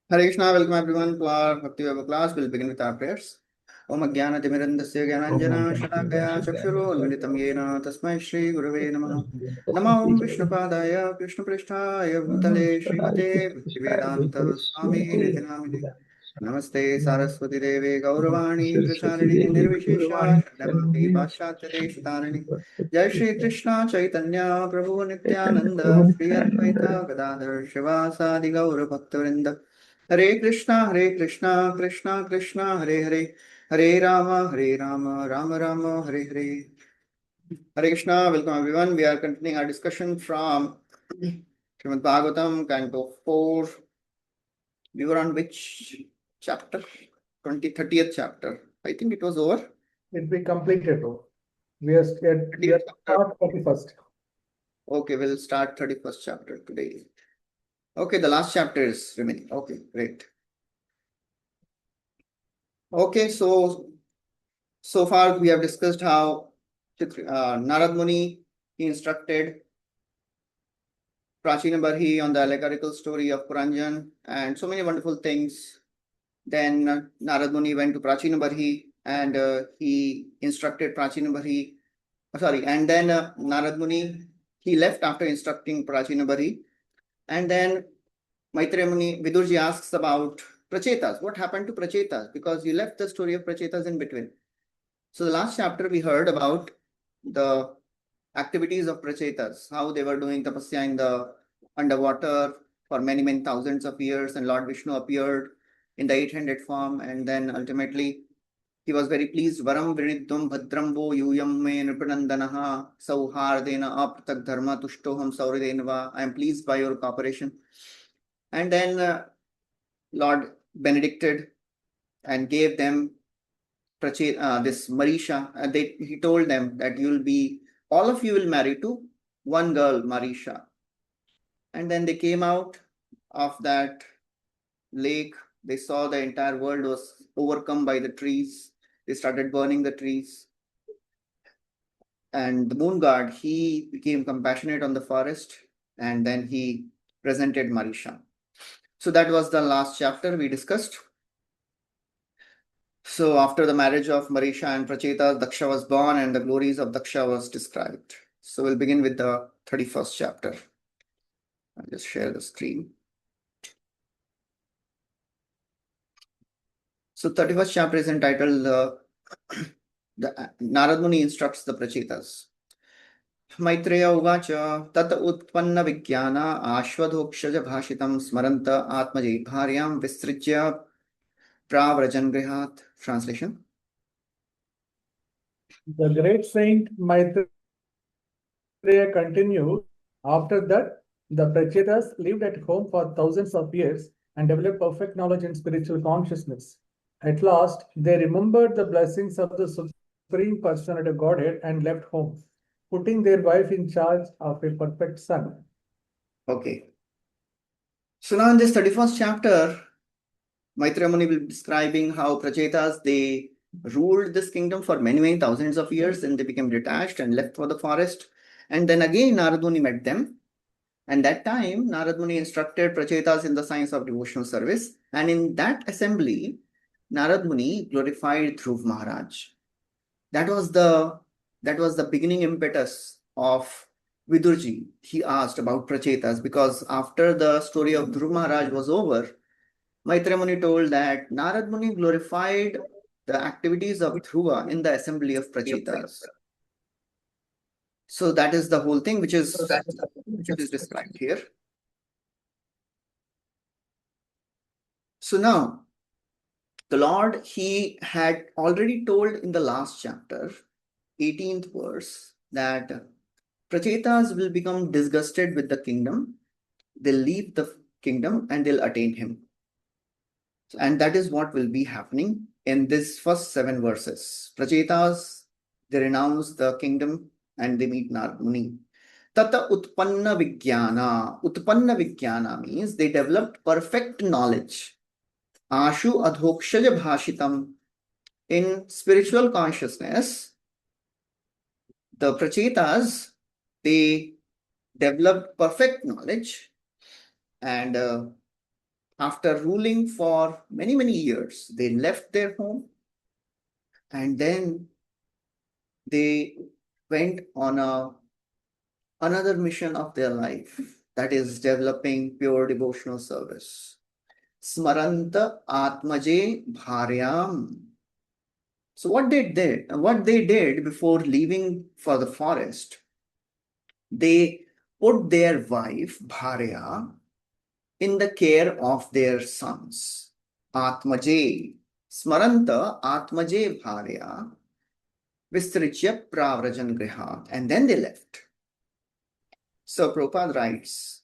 Hare Krishna, welcome everyone to our Bhakti Vaibhav class. We'll begin with our prayers. Om Ajnana Timirandasya Gyananjana Shalakaya Chakshuro Unmilitam Yena Tasmai Shri Gurave Namaha Namo Om Vishnupadaya Krishna Prishtaya Bhutale Srimate Bhaktivedanta Swami Niti Namine Namaste Saraswati Devi Gauravani Pracharini Nirvishesha Shanamati Pashatya Deshtarani Jai Shri Krishna Chaitanya Prabhu Nityananda Shri Advaita Gadadhar Shivasadi Gaura Bhaktivinoda Hare Krishna, Krishna Krishna, Hare Hare, Hare Rama, Rama Rama, Hare Hare. Hare Krishna, welcome everyone. We are continuing our discussion from Srimad Bhagvatam, Canto 4. We were on which chapter? 30th chapter. I think it was over. It be completed. We are start 31st. Okay, we'll start 31st chapter today. Okay, the last chapter is remaining. Okay, great. Okay, so far we have discussed how Narad Muni, he instructed Prachina Barhi on the allegorical story of Puranjan and so many wonderful things. Then Narad Muni went to Prachina Barhi and he instructed Prachina Barhi. And then Narad Muni, he left after instructing Prachina Barhi. And then Maitreya Muni, Vidurji asks about Prachetas. What happened to Prachetas? Because you left the story of Prachetas in between. So the last chapter we heard about the activities of Prachetas, how they were doing tapasya in the underwater for many, many thousands of years, and Lord Vishnu appeared in the 800 form, and then ultimately he was very pleased. Varam vrinidvam bhadrambo yuyam me nripanandanaha sauhardena apratak dharma tushtoham sauridenva. I am pleased by your cooperation. And then Lord benedicted and gave them this Marisha. He told them that all of you will marry to one girl, Marisha. And then they came out of that lake. They saw the entire world was overcome by the trees. They started burning the trees. And the moon god, he became compassionate on the forest, and then he presented Marisha. So that was the last chapter we discussed. So after the marriage of Marisha and Prachetas, Daksha was born and the glories of Daksha was described. So we'll begin with the 31st chapter. I'll just share the screen. So 31st chapter is entitled the Narad Muni instructs the Prachetas. Maitreya uvacha tat utpanna vigyana ashwadhokshaja bhashitam smaranta atmaji bharyam visrijya pravrajan grihat. Translation. The great saint Maitreya continued. After that, the Prachetas lived at home for thousands of years and developed perfect knowledge and spiritual consciousness. At last, they remembered the blessings of the Supreme Personality of Godhead and left home, putting their wife in charge of a perfect son. Okay. So now in this 31st chapter, Maitreya Muni will be describing how Prachetas, they ruled this kingdom for many, many thousands of years, and they became detached and left for the forest. And then again, Narad Muni met them. And that time, Narad Muni instructed Prachetas in the science of devotional service. And in that assembly, Narad Muni glorified Dhruv Maharaj. That was the beginning impetus of Vidurji. He asked about Prachetas because after the story of Dhruv Maharaj was over, Maitreya Muni told that Narad Muni glorified the activities of Dhruva in the assembly of Prachetas. So that is the whole thing which is described here. So now, the Lord, he had already told in the last chapter, 18th verse, that Prachetas will become disgusted with the kingdom. They'll leave the kingdom and they'll attain him. And that is what will be happening in this first 7 verses. Prachetas, they renounce the kingdom and they meet Narad Muni. Tata utpanna vigyana. Utpanna vigyana means they developed perfect knowledge. Ashu adhokshaja bhashitam. In spiritual consciousness, the Prachetas, they developed perfect knowledge, and After ruling for many, many years, they left their home and then they went on another mission of their life, that is developing pure devotional service. Smaranta Atmaje Bharyam. So what they did before leaving for the forest, they put their wife Bharya in the care of their sons. Atmaje, Smaranta Atmaje Bharya, Vistrichya Pravrajan Grihat, and then they left. So Prabhupada writes,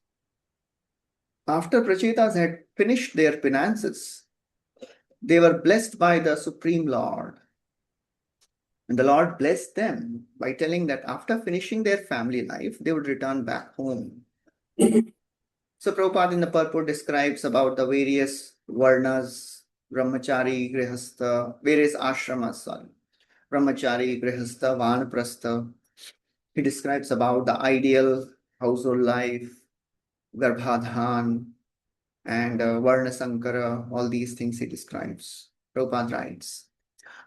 after Prachetas had finished their penances, they were blessed by the Supreme Lord. And the Lord blessed them by telling that after finishing their family life, they would return back home. So Prabhupada in the purport describes about the various varnas, brahmachari, grihastha, various ashramas, brahmachari, grihastha, vanaprastha. He describes about the ideal household life, garbhadhan, and varna sankara, all these things he describes. Prabhupada writes,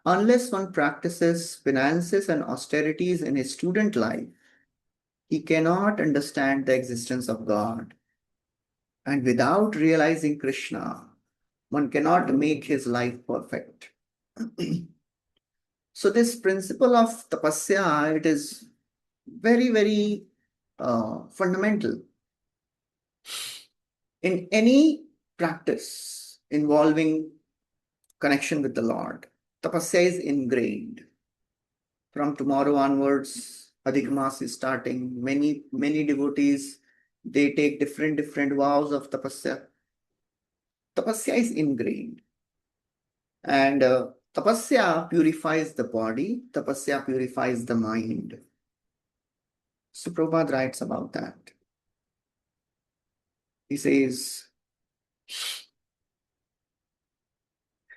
unless one practices finances and austerities in his student life, he cannot understand the existence of God. And without realizing Krishna, one cannot make his life perfect. So this principle of tapasya, it is very, very fundamental in any practice involving connection with the Lord. Tapasya is ingrained. From tomorrow onwards, Adhik Mas is starting. Many devotees, they take different vows of tapasya. Tapasya is ingrained. And tapasya purifies the body, tapasya purifies the mind. So Prabhupada writes about that. He says,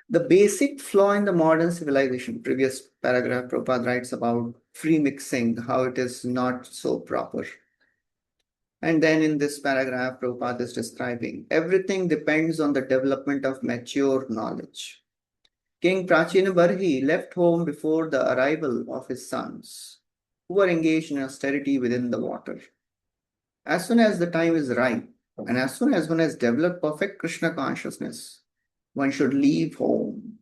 the basic flaw in the modern civilization, previous paragraph, Prabhupada writes about free mixing, how it is not so proper. And then in this paragraph, Prabhupada is describing everything depends on the development of mature knowledge. King Prachina Barhi left home before the arrival of his sons, who were engaged in austerity within the water. As soon as the time is right, and as soon as one has developed perfect Krishna consciousness, one should leave home.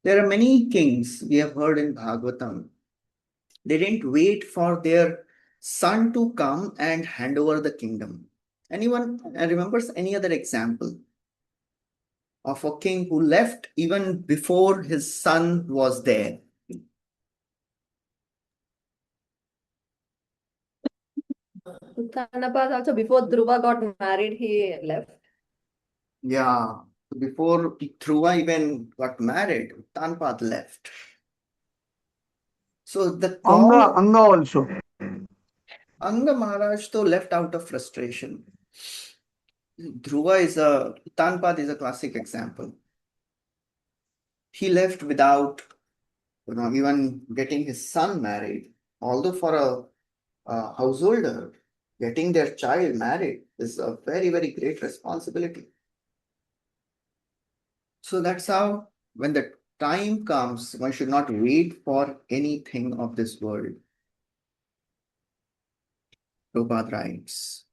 There are many kings we have heard in Bhagavatam. They didn't wait for their son to come and hand over the kingdom. Anyone remembers any other example of a king who left even before his son was there? Uttanapath also, before Dhruva got married, he left. Yeah, before Dhruva even got married, Tanpat left. So the call, Anga also. Anga Maharaj though left out of frustration. Tanpat is a classic example. He left without even getting his son married. Although for a householder, getting their child married is a very, very great responsibility. So that's how, when the time comes, one should not wait for anything of this world. Prabhupada writes,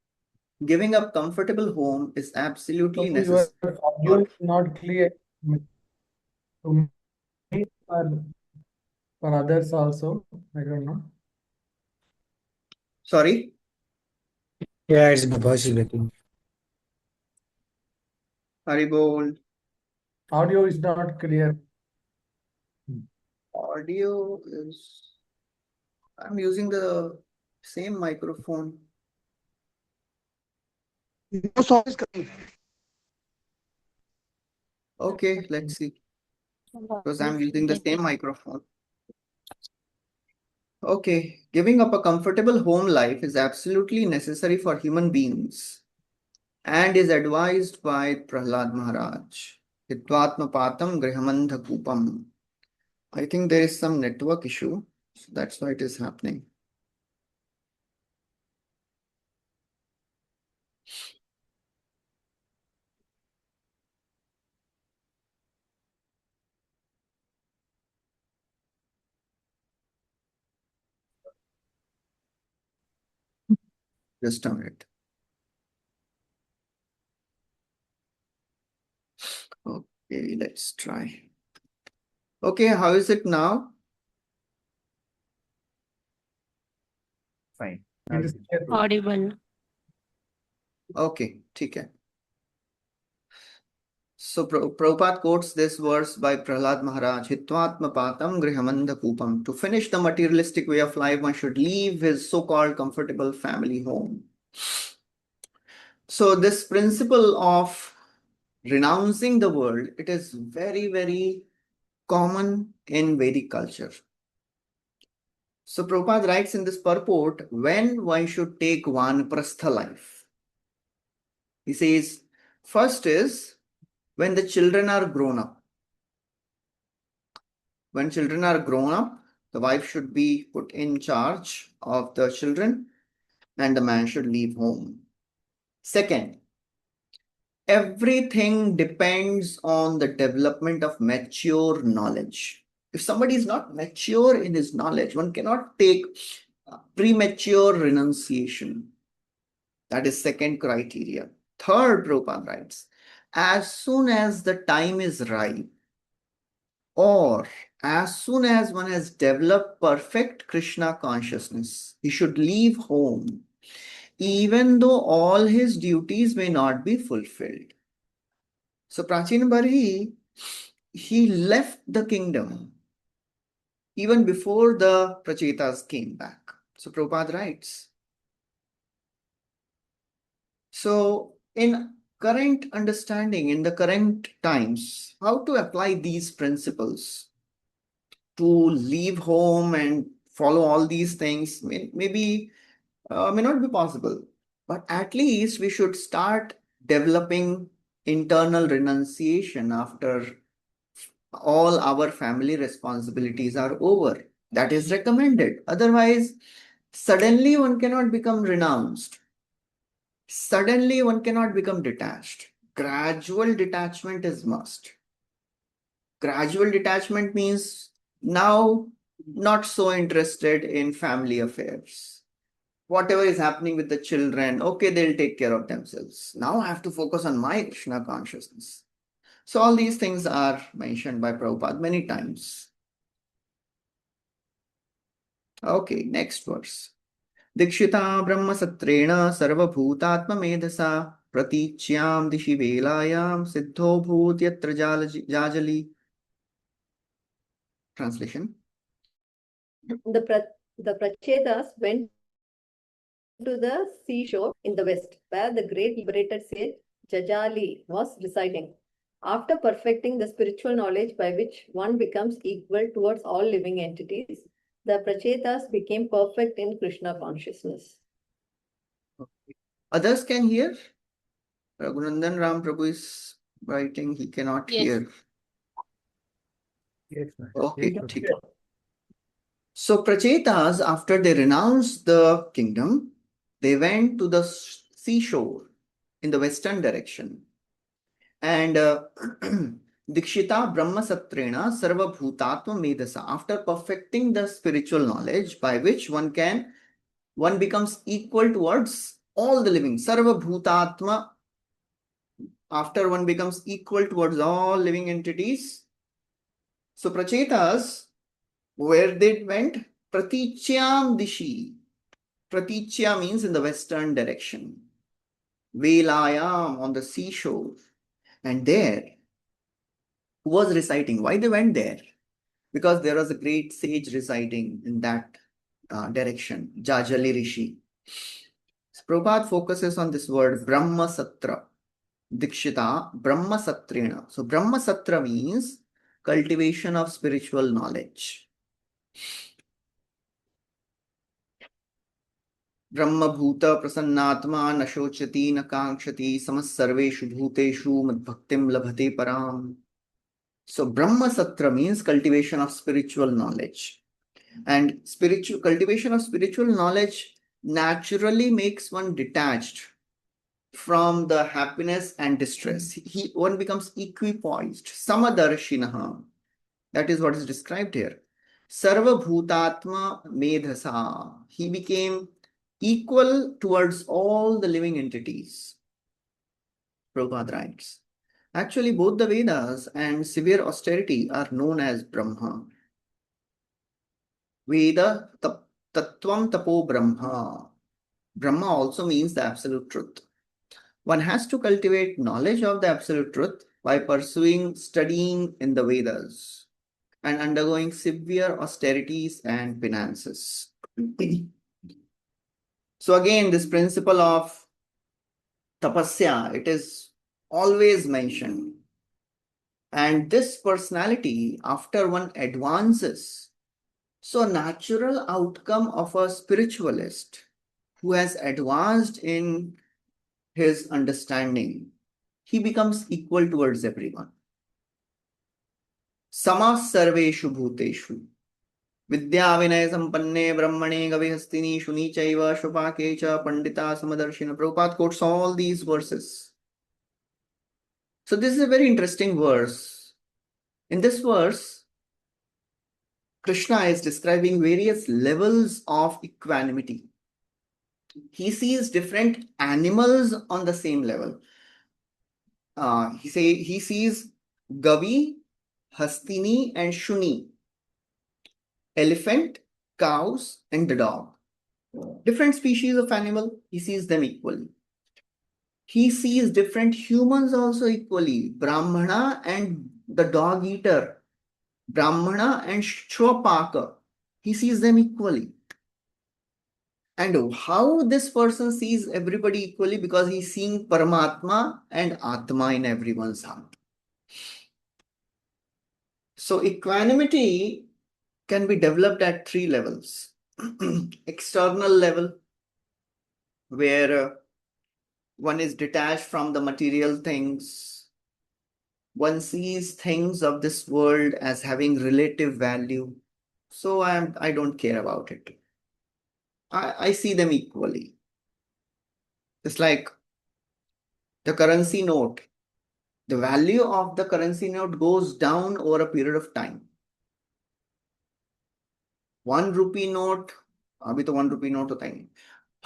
giving up comfortable home is absolutely So your necessary. audio is not clear to me or for others also. I don't know. Sorry? Yeah, it's voice is breaking. Haribol. Audio is not clear. Audio is... I'm using the same microphone. No sound is coming. Okay, let's see. Because I'm using the same microphone. Okay, giving up a comfortable home life is absolutely necessary for human beings and is advised by Prahlad Maharaj. Hitvatmapatam grihamandhakupam. I think there is some network issue, so that's why it is happening. Just a minute. Okay, let's try. Okay, how is it now? Fine. It is clear. Audible. Okay, ठीक है. So Prabhupada quotes this verse by Prahlad Maharaj, Hitvatma patam grihamandha kupam. To finish the materialistic way of life, one should leave his so-called comfortable family home. So this principle of renouncing the world, it is very, very common in Vedic culture. So Prabhupada writes in this purport, when one should take vanaprastha life. He says, first is when the children are grown up. When children are grown up, the wife should be put in charge of the children and the man should leave home. Second, everything depends on the development of mature knowledge. If somebody is not mature in his knowledge, one cannot take premature renunciation. That is second criteria. Third, Prabhupada writes, as soon as the time is ripe, or as soon as one has developed perfect Krishna consciousness, he should leave home, even though all his duties may not be fulfilled. So Prachina Barhi, he left the kingdom even before the Prachetas came back. So Prabhupada writes, so in current understanding, in the current times, how to apply these principles to leave home and follow all these things may not be possible, but at least we should start developing internal renunciation after all our family responsibilities are over. That is recommended. Otherwise, suddenly one cannot become renounced. Suddenly one cannot become detached. Gradual detachment is must. Gradual detachment means now not so interested in family affairs. Whatever is happening with the children, okay, they'll take care of themselves. Now I have to focus on my Krishna consciousness. So all these things are mentioned by Prabhupada many times. Okay, next verse. Dikshita Brahma Satrena Sarva Bhutatma Medhasa Pratichyam Dishi Velayam Siddho Bhut Yatra Jajali. Translation. The Prachetas went to the seashore in the west, where the great liberated sage Jajali was residing. After perfecting the spiritual knowledge by which one becomes equal towards all living entities, the Prachetas became perfect in Krishna consciousness. Others can hear? Raghunandan Ram Prabhu is writing, he cannot Yes. hear. Yes, ma'am. Okay, Yes, ठीक है. So Prachetas, after they renounced the kingdom, they went to the seashore in the western direction. And Dikshita Brahma Satrena Sarva Bhutatma Medhasa, after perfecting the spiritual knowledge by which one becomes equal towards all the living. Sarva Bhutatma, after one becomes equal towards all living entities. So Prachetas, where they went? Pratichyam Dishi. Praticya means in the western direction. Velayam, on the seashore. And there, who was reciting? Why they went there? Because there was a great sage residing in that direction, Jajali Rishi. So Prabhupada focuses on this word Brahma Satra. Dikshita Brahma Satrena. So Brahma Satra means cultivation of spiritual knowledge. Brahma Bhuta Prasannatma Nashochati Nakangshati Samas Sarveshu Bhuteshu Madbhaktim Labhate Param. So Brahma Satra means cultivation of spiritual knowledge. And cultivation of spiritual knowledge naturally makes one detached from the happiness and distress. One becomes equipoised. Samadarshinaha. That is what is described here. Sarva Bhutatma Medhasa. He became equal towards all the living entities. Prabhupada writes. Actually, both the Vedas and severe austerity are known as Brahma. Veda Tattvam Tapo Brahma. Brahma also means the absolute truth. One has to cultivate knowledge of the absolute truth by pursuing studying in the Vedas and undergoing severe austerities and penances. So again, this principle of tapasya, it is always mentioned. And this personality, after one advances, so a natural outcome of a spiritualist who has advanced in his understanding, he becomes equal towards everyone. Samas sarveshu bhuteshu. Vidya vinay sampanne brahmane gavihastini shuni chaiva shupake cha pandita samadarshina. Prabhupada quotes all these verses. So this is a very interesting verse. In this verse, Krishna is describing various levels of equanimity. He sees different animals on the same level. He sees Gavi, Hastini, and Shuni, elephant, cows, and the dog. Different species of animal, he sees them equally. He sees different humans also equally. Brahmana and the dog eater, Brahmana and Shwapaka, he sees them equally. And how this person sees everybody equally? Because he's seeing Paramatma and Atma in everyone's heart. So equanimity can be developed at three levels. External level, where one is detached from the material things. One sees things of this world as having relative value. So I don't care about it. I see them equally. It's like the currency note. The value of the currency note goes down over a period of time. 1 rupee note, अभी तो 1 rupee note होता ही नहीं.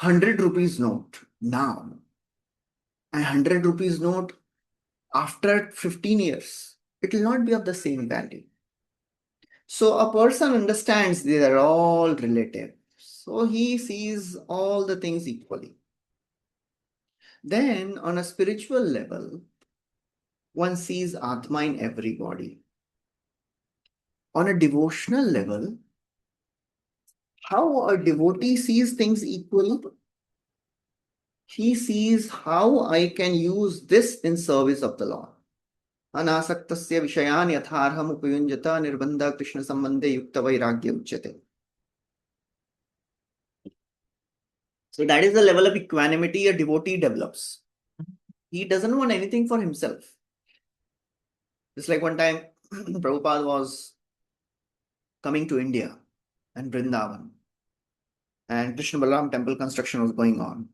100 rupees note now, and 100 rupees note after 15 years, it will not be of the same value. So a person understands they are all relative. So he sees all the things equally. Then on a spiritual level, one sees Atma in everybody. On a devotional level, how a devotee sees things equally, he sees how I can use this in service of the Lord. Anasaktasya vishayan yatharham upayunjata nirbandha Krishna sambandhe yukta vairagya uchyate. So that is the level of equanimity a devotee develops. He doesn't want anything for himself. Just like one time, Prabhupada was coming to India and Vrindavan, and Krishna Balaram temple construction was going on.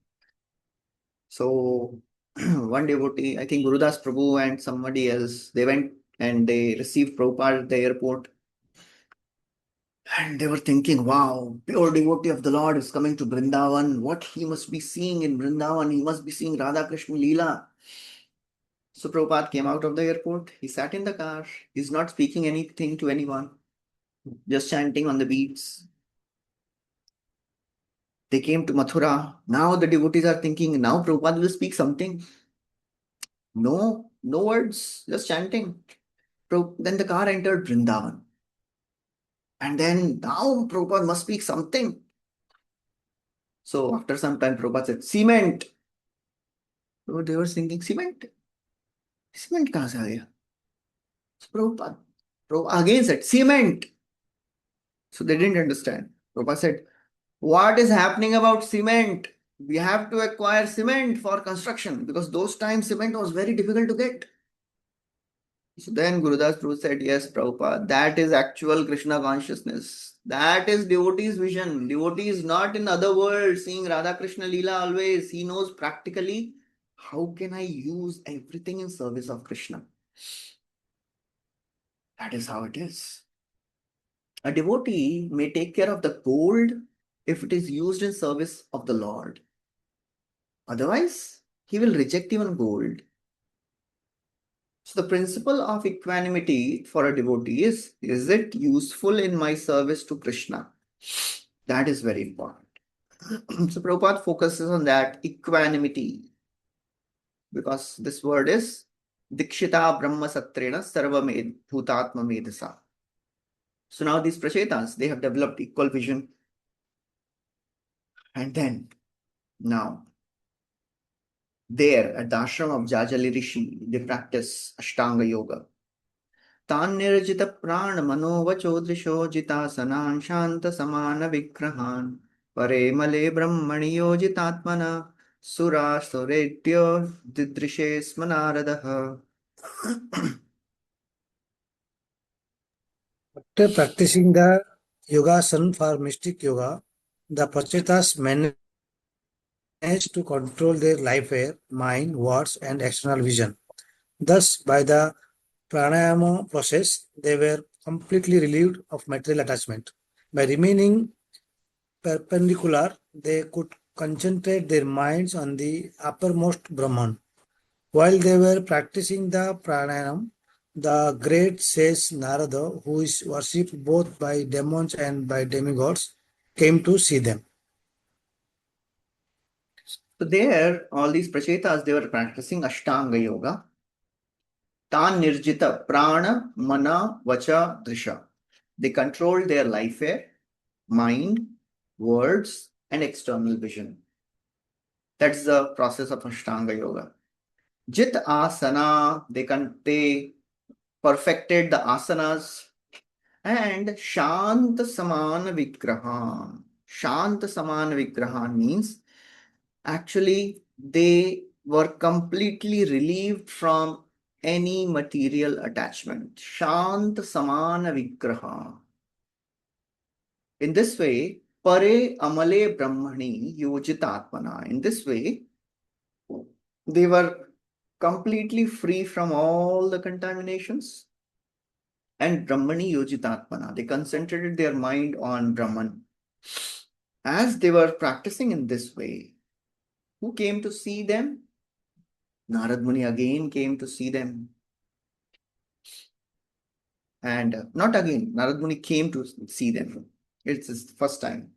So one devotee, I think Gurudas Prabhu and somebody else, they went and they received Prabhupada at the airport. And they were thinking, wow, pure devotee of the Lord is coming to Vrindavan. What he must be seeing in Vrindavan? He must be seeing Radha Krishna Leela. So Prabhupada came out of the airport. He sat in the car. He's not speaking anything to anyone, just chanting on the beats. They came to Mathura. Now the devotees are thinking, now Prabhupada will speak something. No words, just chanting. Then the car entered Vrindavan. And then now Prabhupada must speak something. So after some time, Prabhupada said, cement. So they were thinking, cement? Cement kahan se aa gaya? So Prabhupada again said, cement. So they didn't understand. Prabhupada said, what is happening about cement? We have to acquire cement for construction because those times cement was very difficult to get. So then Gurudas Prabhu said, yes, Prabhupada, that is actual Krishna consciousness. That is devotee's vision. Devotee is not in other world seeing Radha Krishna Leela always. He knows practically, how can I use everything in service of Krishna? That is how it is. A devotee may take care of the cold if it is used in service of the Lord. Otherwise, he will reject even gold. So the principle of equanimity for a devotee is it useful in my service to Krishna? That is very important. So Prabhupada focuses on that equanimity, because this word is Dikshita Brahma Satrena Sarvamed Bhutatma Medasa. So now these Prachetas, they have developed equal vision. And then now there at the ashram of Jajali Rishi, they practice Ashtanga Yoga. Tanirjita pran manovachodrisho jitasanan shanta samana vigrahan pare male brahmani yojitatmana sura suretyo didrishe smanaradaha. After practicing the yogasana for mystic yoga, the Prachetas manage to control their life air, mind, words, and external vision. Thus, by the pranayama process, they were completely relieved of material attachment. By remaining perpendicular, they could concentrate their minds on the uppermost Brahman. While they were practicing the pranayam, the great sage Narada, who is worshipped both by demons and by demigods, came to see them. So there, all these Prachetas, they were practicing Ashtanga Yoga. Tan nirjita prana mana vacha drisha. They controlled their life air, mind, words, and external vision. That's the process of Ashtanga Yoga. Jit asana, they perfected the asanas, and shant samana vigrahan. Shant samana vigrahan means actually they were completely relieved from any material attachment. Shant samana vigraha. In this way, pare amale brahmani yojitatmana. In this way, they were completely free from all the contaminations. And brahmani yojitatmana. They concentrated their mind on Brahman. As they were practicing in this way, who came to see them? Narad Muni again came to see them. And not again, Narad Muni came to see them. It's his first time.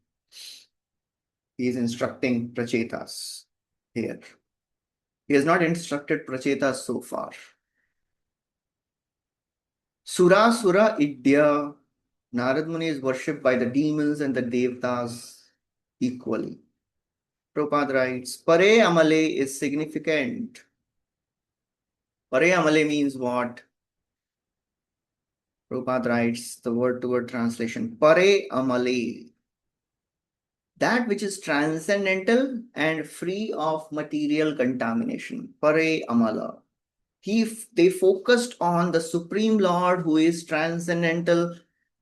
He is instructing Prachetas here. He has not instructed Prachetas so far. Sura Sura Idya. Narad Muni is worshipped by the demons and the Devtas equally. Prabhupada writes, Pare Amale is significant. Pare Amale means what? Prabhupada writes the word-to-word translation. Pare Amale. That which is transcendental and free of material contamination. Pare Amala. They focused on the Supreme Lord who is transcendental,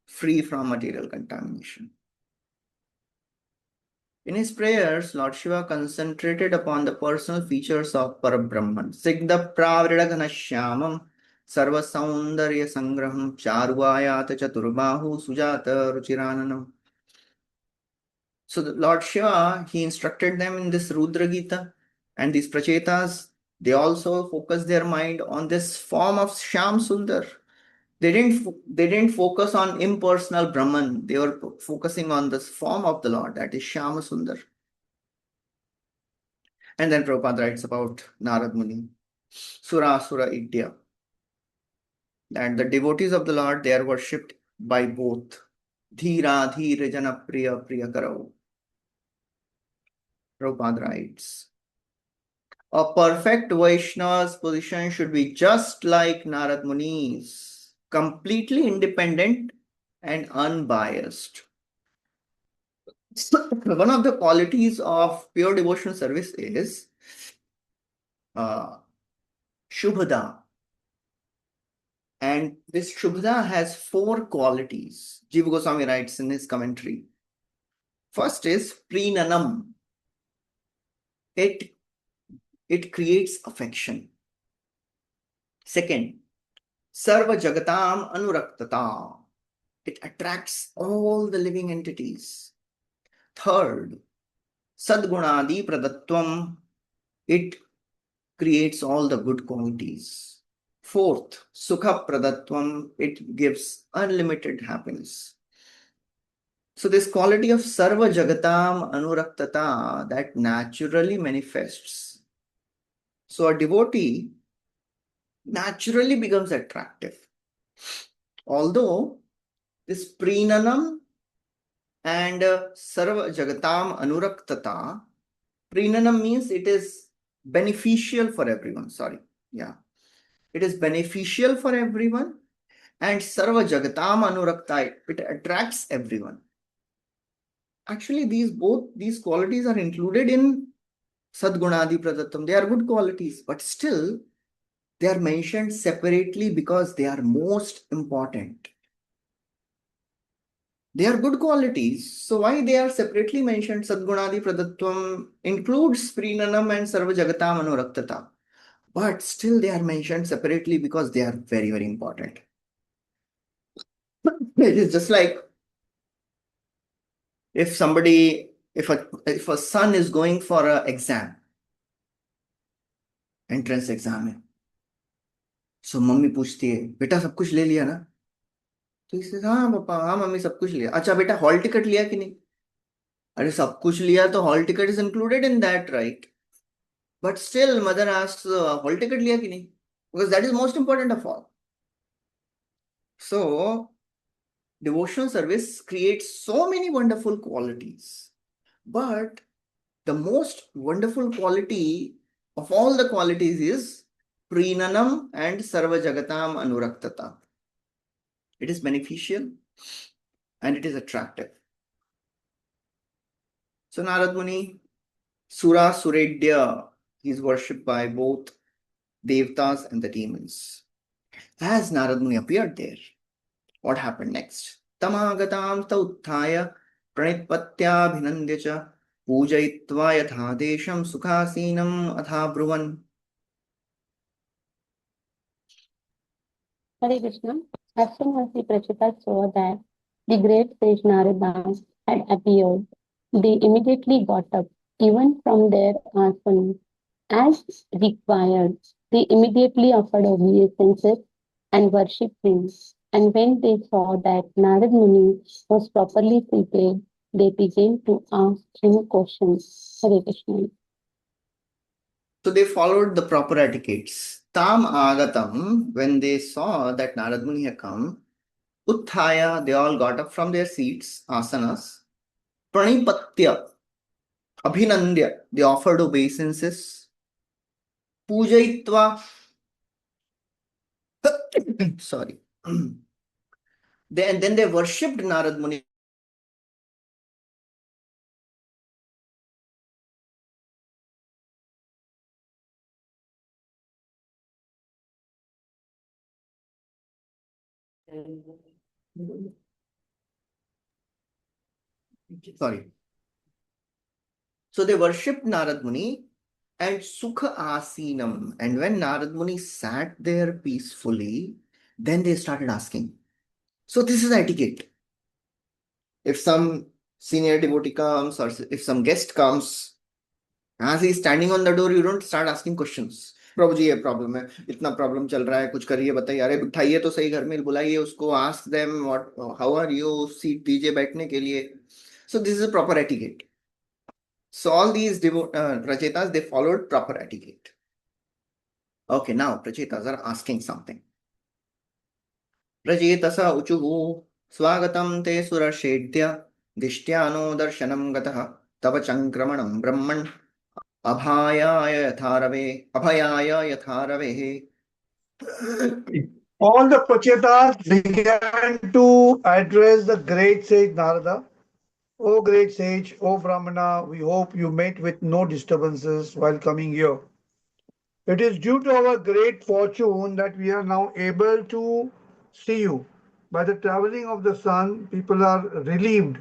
free from material contamination. In his prayers, Lord Shiva concentrated upon the personal features of Parabrahman. Sigdha Pravrida Ghanashyamam Sarva Saundarya Sangraham Charvayata Chaturbahu Sujata Ruchirananam. So the Lord Shiva, he instructed them in this Rudra Gita, and these Prachetas, they also focused their mind on this form of Shyam Sundar. They didn't focus on impersonal Brahman. They were focusing on this form of the Lord, that is Shyama Sundar. And then Prabhupada writes about Narad Muni, Sura Sura Idya. And the devotees of the Lord, they are worshipped by both. Dhira Dhira Jana Priya Priya Karau. Prabhupada writes, a perfect Vaishnava's position should be just like Narad Muni's, completely independent and unbiased. So, one of the qualities of pure devotional service is Shubhada. And this Shubhada has 4 qualities. Jiva Goswami writes in his commentary. First is Prinanam. It creates affection. Second, Sarva Jagatam Anuraktata. It attracts all the living entities. Third, Sadgunadi Pradatvam, it creates all the good qualities. Fourth, Sukha Pradatvam, it gives unlimited happiness. So this quality of Sarva Jagatam Anuraktata, that naturally manifests. So a devotee naturally becomes attractive. Although this Prinanam and Sarva Jagatam Anuraktata, Prinanam means it is beneficial for everyone. Sorry. Yeah. It is beneficial for everyone. And Sarva Jagatam Anurakta, it attracts everyone. Actually, both these qualities are included in Sadgunadi Pradattam. They are good qualities, but still they are mentioned separately because they are most important. They are good qualities. So why they are separately mentioned? Sadgunadi Pradatvam includes Prinanam and Sarva Jagatam Anuraktata. But still they are mentioned separately because they are very, very important. It is just like if a son is going for an exam, entrance exam है, so mummy पूछती है बेटा सब कुछ ले लिया ना, तो इससे हाँ पापा हाँ मम्मी सब कुछ लिया, अच्छा बेटा हॉल टिकट लिया कि नहीं, अरे सब कुछ लिया तो hall ticket is included in that right, but still mother asks hall ticket लिया कि नहीं, because that is most important of all. So devotional service creates so many wonderful qualities, but the most wonderful quality of all the qualities is Prinanam and Sarva Jagatam Anuraktata. It is beneficial and it is attractive. So Narad Muni, Sura Suredya, he is worshipped by both Devtas and the demons. As Narad Muni appeared there, what happened next? Tamagatam Tauthaya Pranitpatyabhinandya cha Pujayitva yathadesham sukhasinam athabruvan. Hare Krishna. As soon as the Prachitas saw that the great sage Narada had appeared, they immediately got up, even from their asana. As required, they immediately offered obeisances and worshipped him. And when they saw that Narad Muni was properly seated, they began to ask him questions. Hare Krishna. So they followed the proper etiquettes. Tam agatam, when they saw that Narad Muni had come, Utthaya, they all got up from their seats, asanas. Pranipatya, Abhinandya, they offered obeisances. Pujayitva, sorry. Then they worshipped Narad Muni. Sorry. So they worshipped Narad Muni and Sukha Asinam. And when Narad Muni sat there peacefully, then they started asking. So this is etiquette. If some senior devotee comes or if some guest comes, as he's standing on the door, you don't start asking questions. प्रभु जी ये problem है, इतना problem चल रहा है, कुछ करिए बताइए, अरे बिठाइए तो सही, घर में बुलाइए उसको, ask them what how are you, seat दीजिए बैठने के लिए. So this is a proper etiquette. So all these prachetas, they followed proper etiquette. Okay, now prachetas are asking something. Prachetasa uchuhu swagatam te surashedya dishtyano darshanam gataha tava chankramanam brahman abhayaya yatharave. All the Prachetas began to address the great sage Narada. O great sage, O Brahmana, we hope you met with no disturbances while coming here. It is due to our great fortune that we are now able to see you. By the traveling of the sun, people are relieved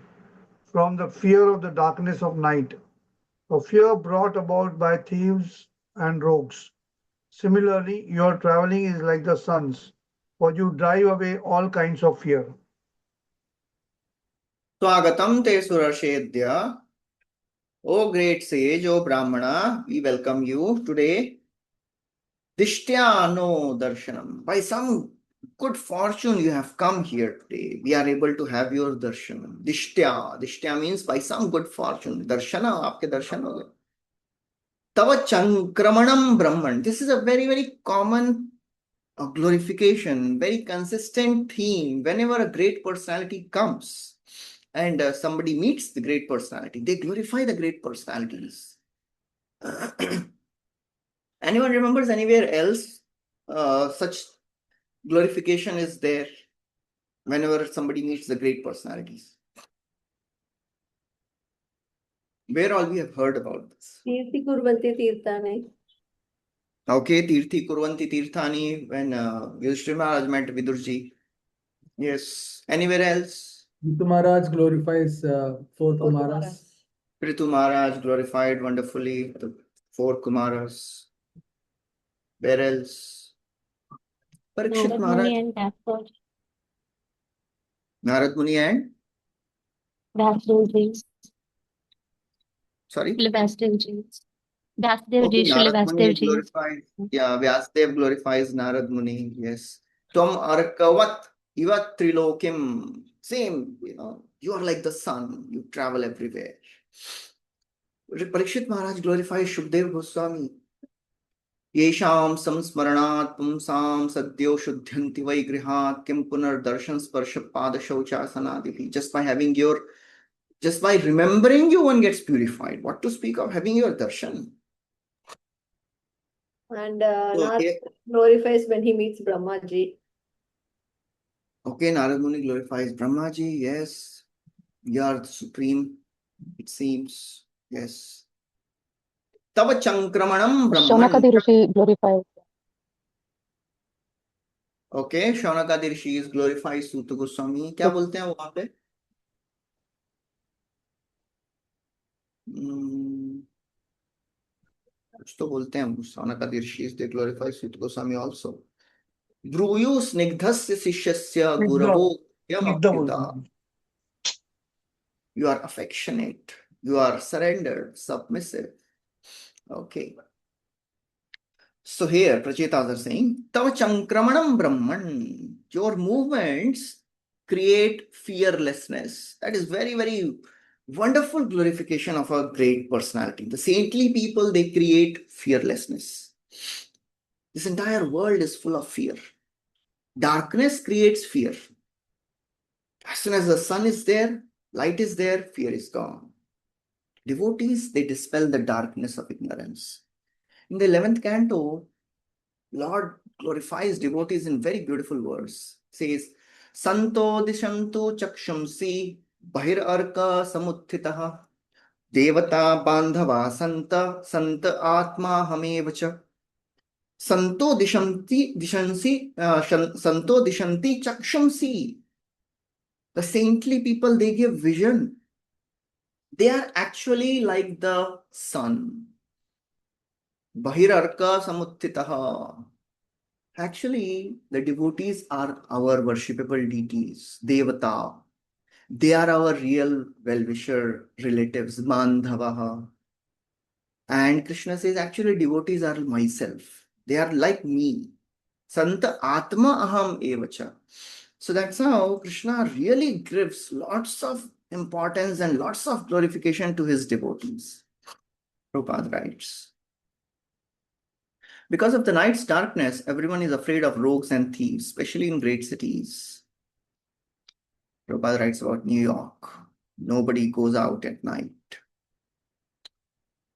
from the fear of the darkness of night, a fear brought about by thieves and rogues. Similarly, your traveling is like the sun's, for you drive away all kinds of fear. Swagatam te surashedya O great sage, O Brahmana, we welcome you today. Dishtya no darshanam. By some good fortune you have come here today. We are able to have your darshanam. Dishtya. Dishtya means by some good fortune. Darshana, आपके दर्शन हो गए. Tava chankramanam brahman. This is a very, very common glorification, very consistent theme. Whenever a great personality comes and somebody meets the great personality, they glorify the great personalities. Anyone remembers anywhere else such glorification is there whenever somebody meets the great personalities? Where all we have heard about this? Tirthi kurvanti tirthane. Okay, Tirthi Kurvanti Tirthani, when Yudhishthira Maharaj met Vidurji. Yes. Anywhere else? Ritu Maharaj glorifies four Kumaras. Ritu Maharaj glorified wonderfully the four Kumaras. Where else? Parikshit Narad Maharaj. Muni and Dasdev, Narad Muni and? Dasdevji, Sorry? Dasdevji, Okay, Dasdevji, Srila Narad Muni Dasdevji. glorifies. Yeah, Vyasadev glorifies Narad Muni. Yes. Tvam arkavat ivat trilokim. Same, you are like the sun. You travel everywhere. Parikshit Maharaj glorifies Shukdev Goswami. येषां संस्मरणात् पुंसां सद्यो शुद्ध्यन्ति वै गृहात् किं पुनर्दर्शन स्पर्श पाद शौचासनादिभिः. Just by remembering you, one gets purified. What to speak of having your darshan? And Okay. glorifies when he meets Brahmaji. Okay, Narad Muni glorifies Brahmaji. Yes, you are the supreme, it seems. Yes. Tava chankramanam brahman. Shaunakadi Rishi glorifies. Okay, Shaunakadi Rishi is glorifies Suta Goswami. क्या बोलते हैं वहां पे? कुछ तो बोलते हैं Shaunakadi Rishi is they glorify Suta Goswami also. Bruyu snigdhasya sishyasya guravo yamapyuta. You are affectionate. You are surrendered, submissive. Okay. So here, Prachetas are saying, Tava chankramanam brahman. Your movements create fearlessness. That is very, very wonderful glorification of a great personality. The saintly people, they create fearlessness. This entire world is full of fear. Darkness creates fear. As soon as the sun is there, light is there, fear is gone. Devotees, they dispel the darkness of ignorance. In the 11th canto, Lord glorifies devotees in very beautiful words. Says, Santo dishantu chakshamsi bahir arka samuttitaha devata bandhava santa atma hamevacha. Santo dishanti chakshamsi. The saintly people, they give vision. They are actually like the sun. Bahirarka samuttitaha. Actually, the devotees are our worshipable deities, Devata. They are our real well-wisher relatives, Bandhavaha. And Krishna says, actually, devotees are myself. They are like me. Santa Atma Aham Evacha. So that's how Krishna really gives lots of importance and lots of glorification to his devotees. Prabhupada writes, because of the night's darkness, everyone is afraid of rogues and thieves, especially in great cities. Prabhupada writes about New York. Nobody goes out at night.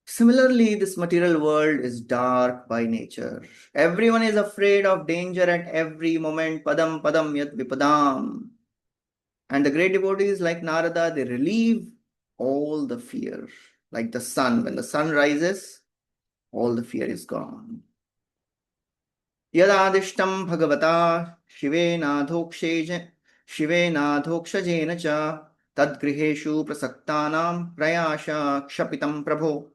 Similarly, this material world is dark by nature. Everyone is afraid of danger at every moment. Padam padam yat vipadam. And the great devotees like Narada, they relieve all the fear. Like the sun, when the sun rises, all the fear is gone. Yadadishtam bhagavata shivenadhokshajena cha tadgriheshu prasaktanam prayasha kshapitam prabho.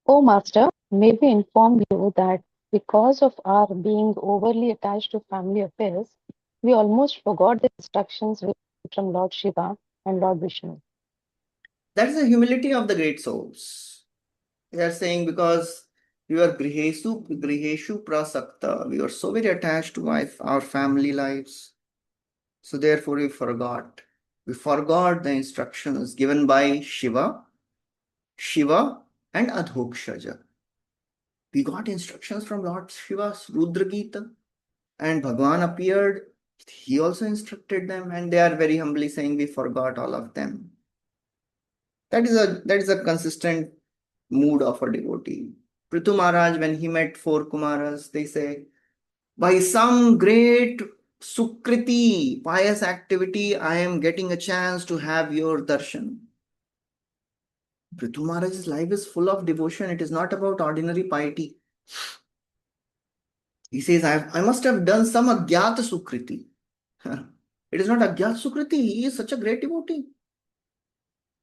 Oh, Master, may we inform you that because of our being overly attached to family affairs, we almost forgot the instructions from Lord Shiva and Lord Vishnu. That is the humility of the great souls. They are saying because we are griheshu prasakta. We are so very attached to our family lives. So therefore we forgot. We forgot the instructions given by Shiva and Adhokshaja. We got instructions from Lord Shiva's Rudra Gita, and Bhagwan appeared. He also instructed them, and they are very humbly saying we forgot all of them. That is a consistent mood of a devotee. Prithu Maharaj, when he met four Kumaras, they say, by some great Sukriti, pious activity, I am getting a chance to have your darshan. Prithu Maharaj's life is full of devotion. It is not about ordinary piety. He says, I must have done some Agyata Sukriti. It is not Agyata Sukriti. He is such a great devotee.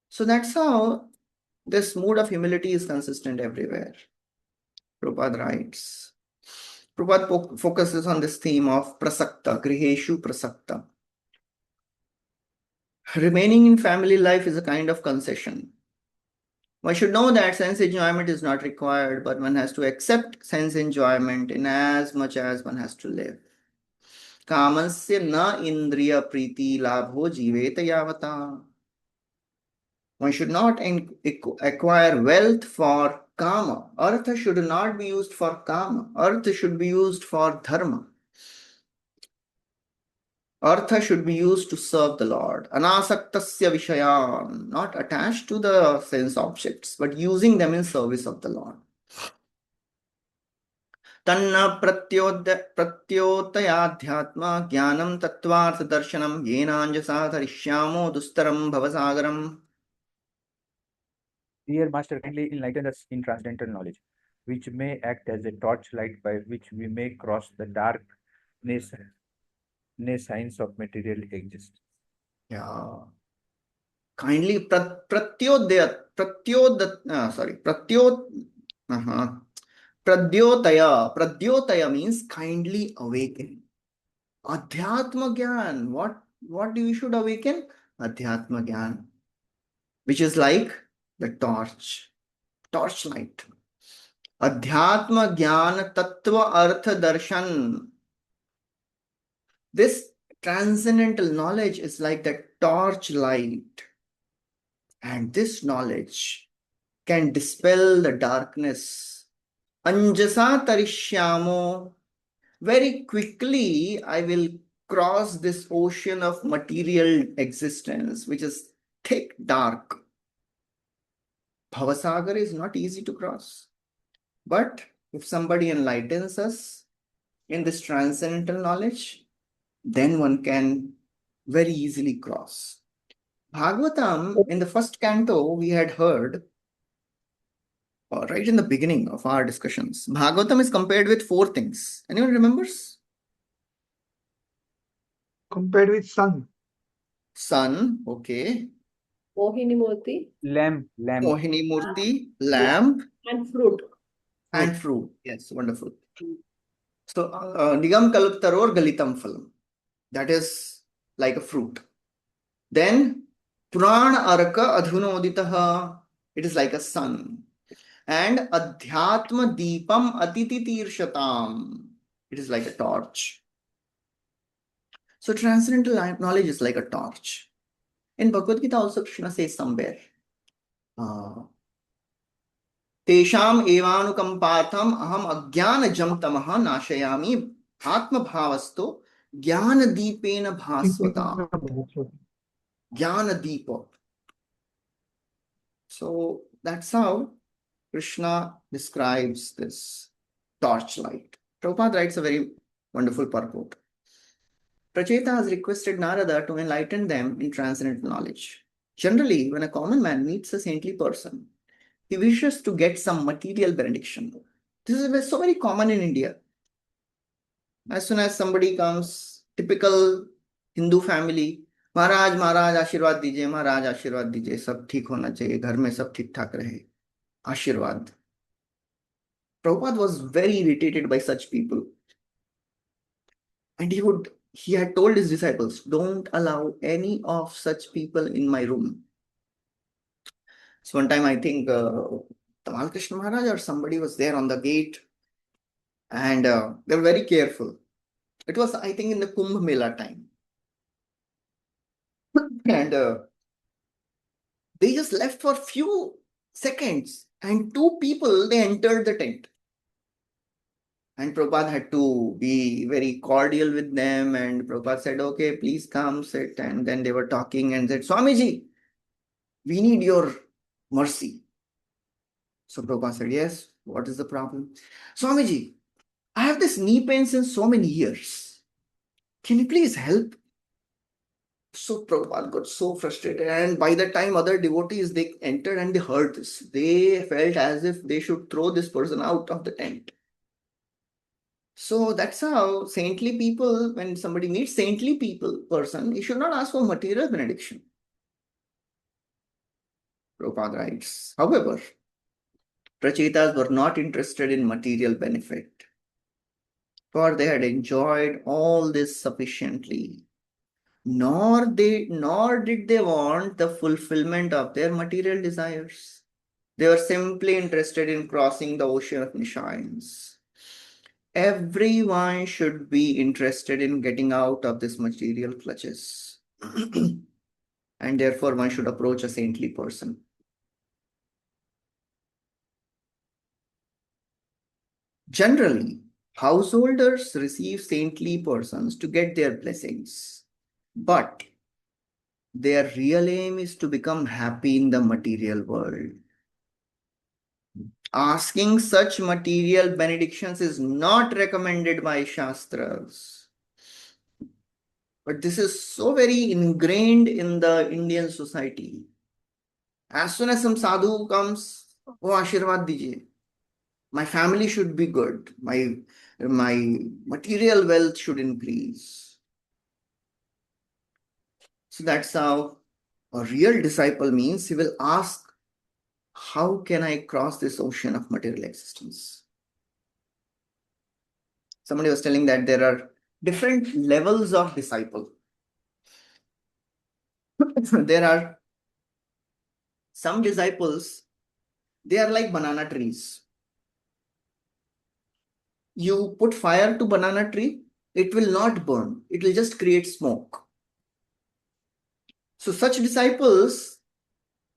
So that's how this mood of humility is consistent everywhere. Prabhupada writes. Prabhupada focuses on this theme of prasakta, griheshu prasakta. Remaining in family life is a kind of concession. One should know that sense enjoyment is not required, but one has to accept sense enjoyment in as much as one has to live. Kamasya na indriya priti labho jiveta yavata. One should not acquire wealth for kama. Artha should not be used for kama. Artha should be used for dharma. Artha should be used to serve the Lord. Anasaktasya vishayan, not attached to the sense objects, but using them in service of the Lord. Tanna pratyotayadhyatma jnanam tattvartha darshanam yenanjasa dharishyamo dustaram bhavasagaram. Dear Master, kindly enlighten us in transcendental knowledge, which may act as a torchlight by which we may cross the darkness signs of material existence. Yeah. Kindly pradyotaya means kindly awaken. Adhyatma Gyan. What do we should awaken? Adhyatma Gyan, which is like the torchlight. Adhyatma Gyan Tattva Artha Darshan. This transcendental knowledge is like the torchlight, and this knowledge can dispel the darkness. Anjasa tarishyamo. Very quickly, I will cross this ocean of material existence, which is thick, dark. Bhavasagar is not easy to cross. But if somebody enlightens us in this transcendental knowledge, then one can very easily cross. Bhagavatam, in the first canto, we had heard, right in the beginning of our discussions, Bhagavatam is compared with four things. Anyone remembers? Compared with sun. Sun, okay. Mohini Murti Lamp. Mohini Murti, lamp, and fruit. and fruit. Yes, wonderful. So, Nigam Kaluptaror Galitam Phalam. That is like a fruit. Then, Purana Araka Adhunoditaha. It is like a sun. And Adhyatma Deepam Atiti Tirshatam. It is like a torch. So, transcendental knowledge is like a torch. In Bhagavad Gita also Krishna says somewhere, Tesham evanukampatham aham ajnanajam tamaha nashayami atma bhavasto jnana deepena bhasvata. Jnana deepa. So that's how Krishna describes this torchlight. Prabhupada writes a very wonderful purport. Pracheta has requested Narada to enlighten them in transcendental knowledge. Generally, when a common man meets a saintly person, he wishes to get some material benediction. This is so very common in India. As soon as somebody comes, typical Hindu family, महाराज महाराज आशीर्वाद दीजिए, महाराज आशीर्वाद दीजिए, सब ठीक होना चाहिए, घर में सब ठीक ठाक रहे, आशीर्वाद. Prabhupada was very irritated by such people. And he would he had told his disciples, don't allow any of such people in my room. So one time I think Tamal Krishna Maharaj or somebody was there on the gate, and they were very careful. It was, I think, in the Kumbh Mela time. And they just left for few seconds, and two people, they entered the tent. And Prabhupada had to be very cordial with them, and Prabhupada said, okay, please come sit. And then they were talking and said, Swamiji, we need your mercy. So Prabhupada said, yes, what is the problem? Swamiji, I have this knee pain since so many years. Can you please help? So Prabhupada got so frustrated, and by the time other devotees, they entered and they heard this, they felt as if they should throw this person out of the tent. So that's how saintly people, when somebody meets saintly person, he should not ask for material benediction. Prabhupada writes, however, Prachetas were not interested in material benefit, for they had enjoyed all this sufficiently. Nor did they want the fulfillment of their material desires. They were simply interested in crossing the ocean of nescience. Everyone should be interested in getting out of this material clutches. And therefore, one should approach a saintly person. Generally, householders receive saintly persons to get their blessings, but their real aim is to become happy in the material world. Asking such material benedictions is not recommended by Shastras. But this is so very ingrained in the Indian society. As soon as some sadhu comes, oh, Ashirwad dijiye. My family should be good. My material wealth should increase. So that's how a real disciple means. He will ask, how can I cross this ocean of material existence? Somebody was telling that there are different levels of disciple. There are some disciples, they are like banana trees. You put fire to banana tree, it will not burn. It will just create smoke. So such disciples,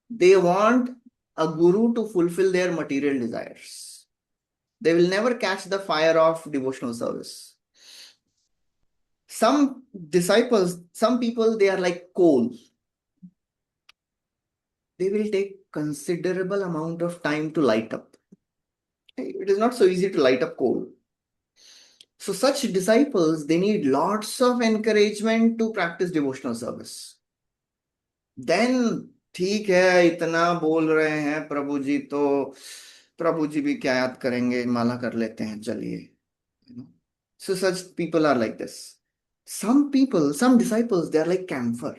they want a guru to fulfill their material desires. They will never catch the fire of devotional service. Some disciples, some people, they are like coal. They will take considerable amount of time to light up. It is not so easy to light up coal. So such disciples, they need lots of encouragement to practice devotional service. Then ठीक है, इतना बोल रहे हैं प्रभु जी, तो प्रभु जी भी क्या याद करेंगे, माला कर लेते हैं, चलिए. So such people are like this. Some people, some disciples, they are like camphor.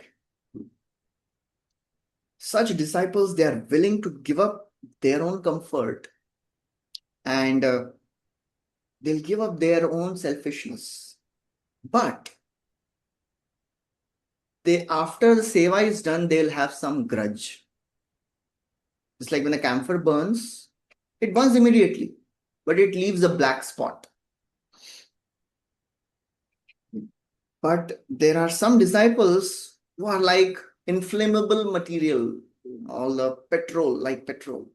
Such disciples, they are willing to give up their own comfort, and they'll give up their own selfishness. But after the seva is done, they'll have some grudge. It's like when the camphor burns, it burns immediately, but it leaves a black spot. But there are some disciples who are like inflammable material, all the petrol, like petrol.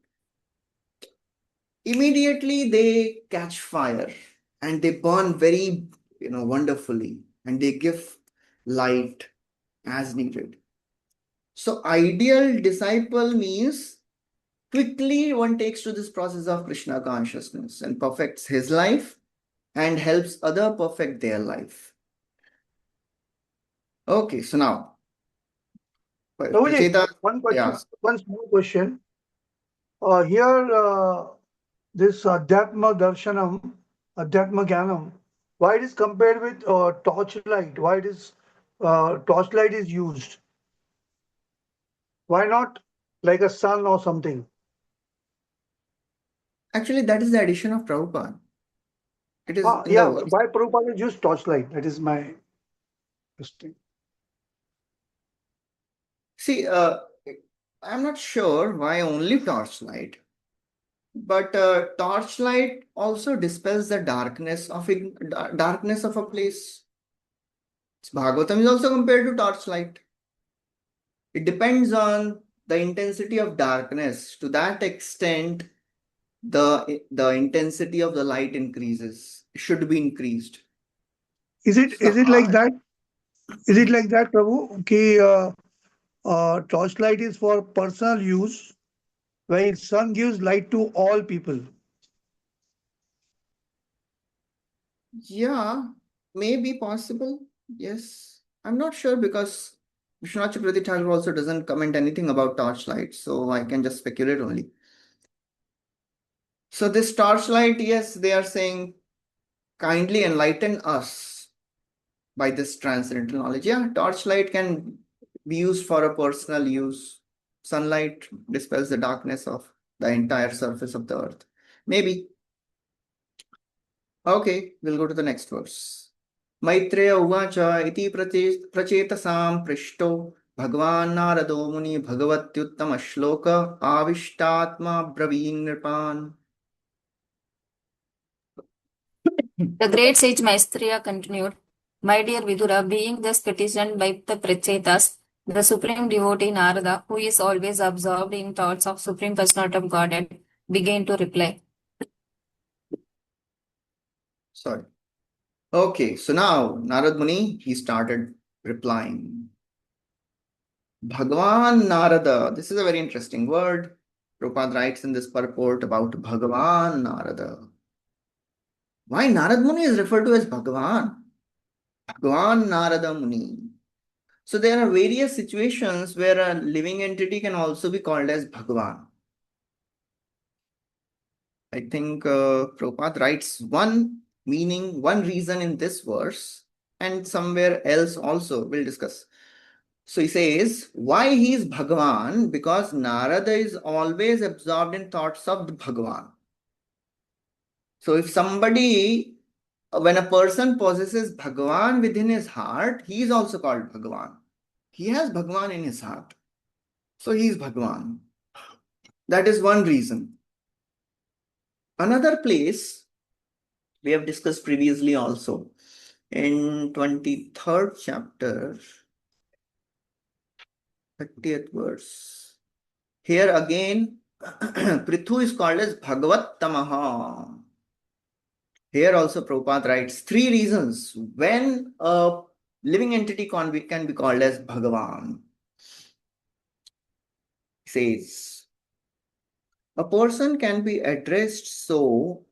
Immediately they catch fire and they burn very, wonderfully, and they give light as needed. So ideal disciple means quickly one takes to this process of Krishna consciousness and perfects his life and helps other perfect their life. Okay, so now, Prabhuji, Pracheta, one question, yeah. one small question. Here, this Adhyatma Darshanam, Adhyatma Jnanam, why it is compared with torchlight? Why it is torchlight is used? Why not like a sun or something? Actually, that is the addition of Prabhupada. It is in Yeah, the why Prabhupada used torchlight? That is my. Interesting. See, I'm not sure why only torchlight, but torchlight also dispels the darkness of a place. Bhagavatam is also compared to torchlight. It depends on the intensity of darkness. To that extent, the intensity of the light increases. It should be increased. Is it So, like that? Is it like that, Prabhu? Okay, torchlight is for personal use, while sun gives light to all people. yeah, may be possible. Yes, I'm not sure because Vishwanath Chakravarti Thakur also doesn't comment anything about torchlight, so I can just speculate only. So this torchlight, yes, they are saying, kindly enlighten us by this transcendental knowledge. Yeah, torchlight can be used for a personal use. Sunlight dispels the darkness of the entire surface of the earth. Maybe. Okay, we'll go to the next verse. Maitreya uvacha iti prachetasam prishto Bhagwan Narado Muni Bhagavatyuttama shloka avishtatma braveen nirpan. The great sage Maitreya continued, My dear Vidura, being thus petitioned by the Prachetas, the supreme devotee Narada, who is always absorbed in thoughts of Supreme Personality of Godhead, began to reply. Sorry. Okay, so now Narad Muni, he started replying. Bhagwan Narada, this is a very interesting word. Prabhupada writes in this purport about Bhagwan Narada. Why Narad Muni is referred to as Bhagwan? Bhagwan Narada Muni. So there are various situations where a living entity can also be called as Bhagwan. I think Prabhupada writes one meaning, one reason in this verse, and somewhere else also we'll discuss. So he says, why he is Bhagavan? Because Narada is always absorbed in thoughts of the Bhagavan. So if somebody, when a person possesses Bhagavan within his heart, he is also called Bhagavan. He has Bhagavan in his heart. So he is Bhagavan. That is one reason. Another place we have discussed previously also in 23rd chapter, 30th verse. Here again, Prithu is called as Bhagavat Tamaha. Here also Prabhupada writes three reasons when a living entity can be called as Bhagavan. He says, a person can be addressed so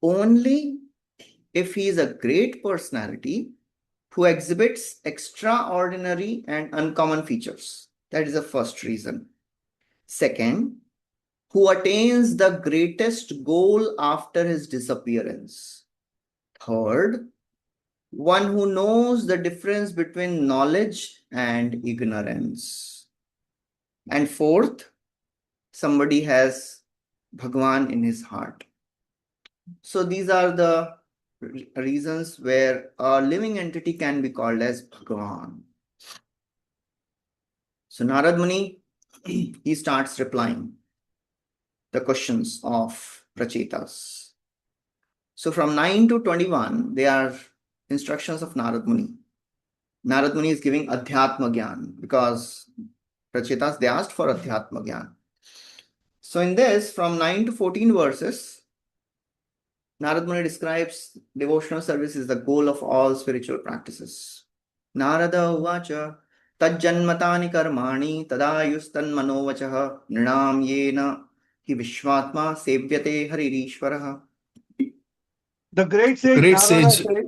only if he is a great personality who exhibits extraordinary and uncommon features. That is the first reason. Second, who attains the greatest goal after his disappearance. Third, one who knows the difference between knowledge and ignorance. And fourth, somebody has Bhagwan in his heart. So these are the reasons where a living entity can be called as Bhagwan. So Narad Muni, he starts replying the questions of Prachetas. So from 9 to 21, they are instructions of Narad Muni. Narad Muni is giving Adhyatma Gyan because Prachetas, they asked for Adhyatma Gyan. So in this, from 9 to 14 verses, Narad Muni describes devotional service is the goal of all spiritual practices. Narada uvacha tajjanmatani karmani tadayustan manovachaha nrinam yena hi vishvatma sevyate haririshvaraha. The great sage Great Narada sage, said,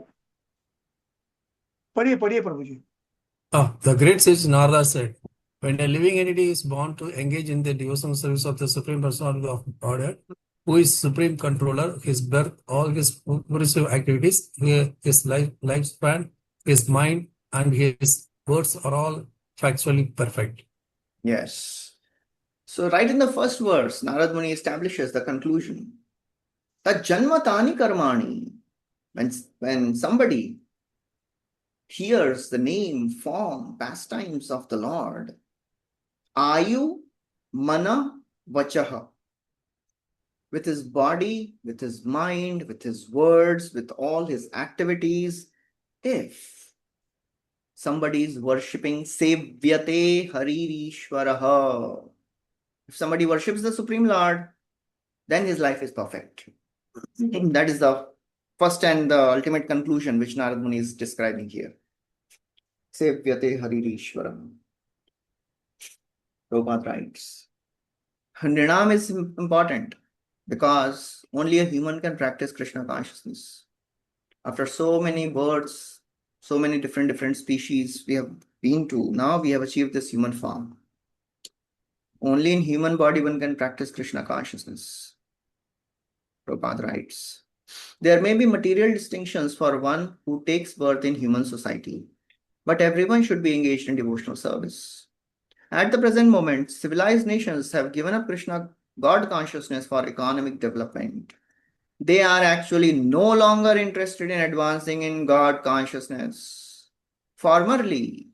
पढ़िए प्रभु the great sage Narada said, when a living entity is born to engage in the devotional service of the Supreme Personality of Godhead, who is Supreme Controller, his birth, all his progressive activities, his lifespan, his mind, and his words are all factually perfect. Yes. So right in the first verse, Narad Muni establishes the conclusion. That janmatani karmani, when somebody hears the name, form, pastimes of the Lord, Ayu, Mana, Vachaha, with his body, with his mind, with his words, with all his activities, if somebody is worshipping Sevyate Haririshwaraha, if somebody worships the Supreme Lord, then his life is perfect. That is the first and the ultimate conclusion which Narad Muni is describing here. Sevyate Haririshwaram. Prabhupada writes, Nrinam is important because only a human can practice Krishna consciousness. After so many birds, so many different species we have been to, now we have achieved this human form. Only in human body one can practice Krishna consciousness. Prabhupada writes, there may be material distinctions for one who takes birth in human society, but everyone should be engaged in devotional service. At the present moment, civilized nations have given up Krishna God consciousness for economic development. They are actually no longer interested in advancing in God consciousness. Formerly,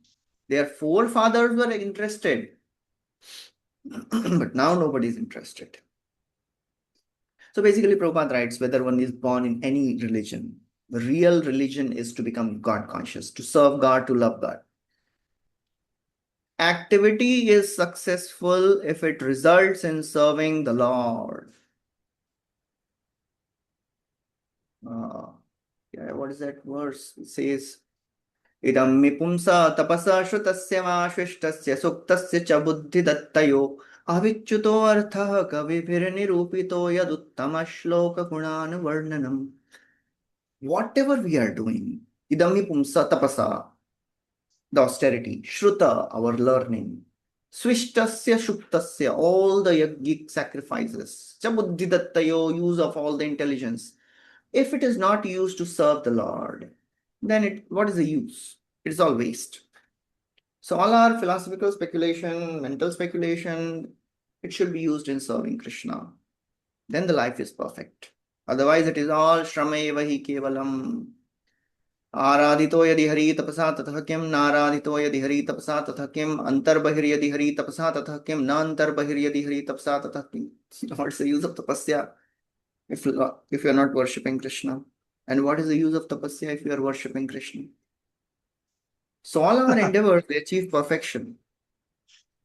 their forefathers were interested, but now nobody is interested. So basically, Prabhupada writes, whether one is born in any religion, the real religion is to become God conscious, to serve God, to love God. Activity is successful if it results in serving the Lord. What is that verse? It says, Idam mi pumsa tapasa shrutasya va shvishtasya suktasya cha buddhi dattayo avichyuto artha kavibhir nirupito yaduttama shloka gunan varnanam. Whatever we are doing, idam mi pumsa tapasa, the austerity, shruta, our learning, swishtasya shuktasya, all the yogic sacrifices, cha buddhi dattayo, use of all the intelligence. If it is not used to serve the Lord, then what is the use? It is all waste. So all our philosophical speculation, mental speculation, it should be used in serving Krishna. Then the life is perfect. Otherwise, it is all shrameva hi kevalam. आराधितो यदि हरि तपसा ततः किम नाराधितो यदि हरि तपसा ततः किम अंतर्बहिर्यदि हरि तपसा ततः किम न अंतर्बहिर्यदि हरि तपसा ततः किम. What's the use of tapasya if you are not worshipping Krishna? And what is the use of tapasya if you are worshipping Krishna? So all our endeavors to achieve perfection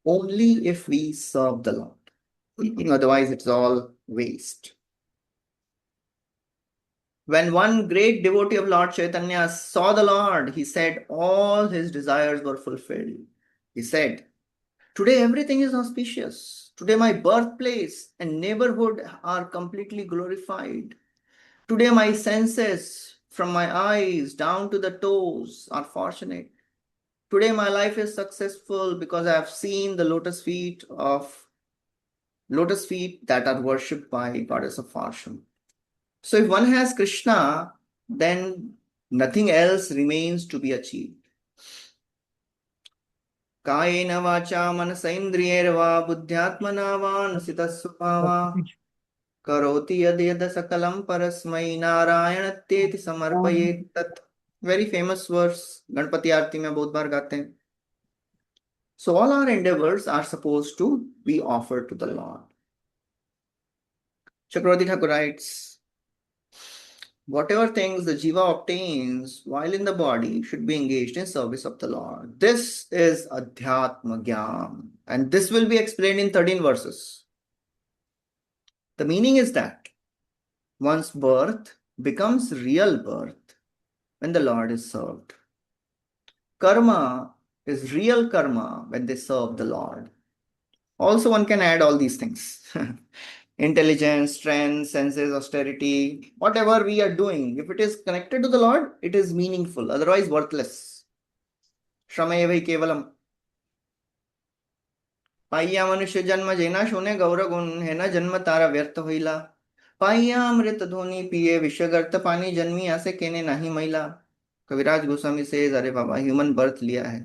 only if we serve the Lord. Otherwise, it's all waste. When one great devotee of Lord Chaitanya saw the Lord, he said all his desires were fulfilled. He said, today everything is auspicious. Today my birthplace and neighborhood are completely glorified. Today my senses, from my eyes down to the toes, are fortunate. Today my life is successful because I have seen the lotus feet that are worshipped by goddess of fortune. So if one has Krishna, then nothing else remains to be achieved. Kayena vacha manasaindriyerva buddhyatmana va nasitasvabhava karoti yadyada sakalam parasmai narayanateti samarpayet tat. Very famous verse, Ganpati Aarti mein bahut baar gaate hain. So all our endeavors are supposed to be offered to the Lord. Chakravarti Thakur writes, whatever things the jiva obtains while in the body should be engaged in service of the Lord. This is Adhyatma Gyan, and this will be explained in 13 verses. The meaning is that one's birth becomes real birth when the Lord is served. Karma is real karma when they serve the Lord. Also, one can add all these things. Intelligence, strength, senses, austerity, whatever we are doing, if it is connected to the Lord, it is meaningful, otherwise worthless. Shramayeva kevalam. Paya manushya janma jena shone gaura gun hena janma tara vyartha hoila. Paya amrit dhoni piye vishyagartha pani janmi ase kene nahi maila. Kaviraj Goswami says, Are Baba, human birth liya hai.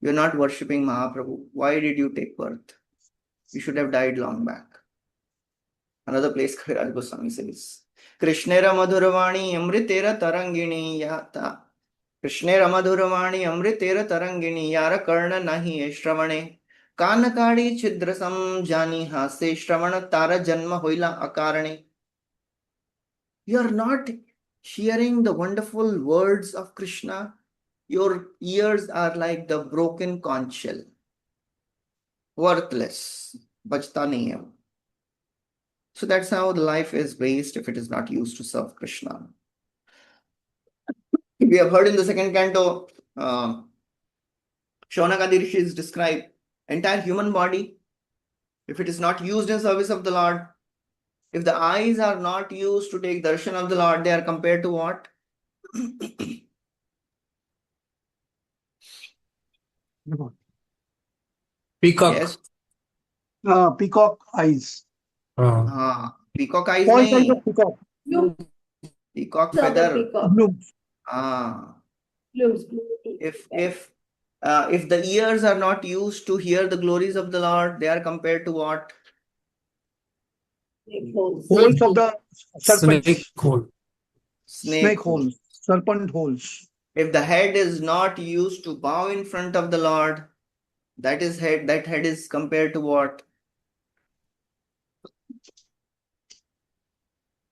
You are not worshipping Mahaprabhu. Why did you take birth? You should have died long back. Another place Kaviraj Goswami says, Krishnera madhuravani amritera tarangini yata कृष्णेर मधुरवाणी अमृतेर Tarangini यार कर्ण नहीं श्रवणे कान काड़ी छिद्र सम जानी हासे श्रवण तार जन्म होइला अकारणे. You are not hearing the wonderful words of Krishna. Your ears are like the broken conch shell, worthless, bachta nahi hai. So that's how the life is based if it is not used to serve Krishna. We have heard in the second canto, Shaunakadi Rishis describe entire human body. If it is not used in service of the Lord, if the eyes are not used to take darshan of the Lord, they are compared to what? Peacock. Yes. Peacock eyes. Peacock eyes Small nahi. size of peacock. Peacock Of the feather. peacock. Blooms. Blooms. If the ears are not used to hear the glories of the Lord, they are compared to what? Holes. Holes of the serpents. Snake hole. Snake holes. Serpent holes. If the head is not used to bow in front of the Lord, that head is compared to what?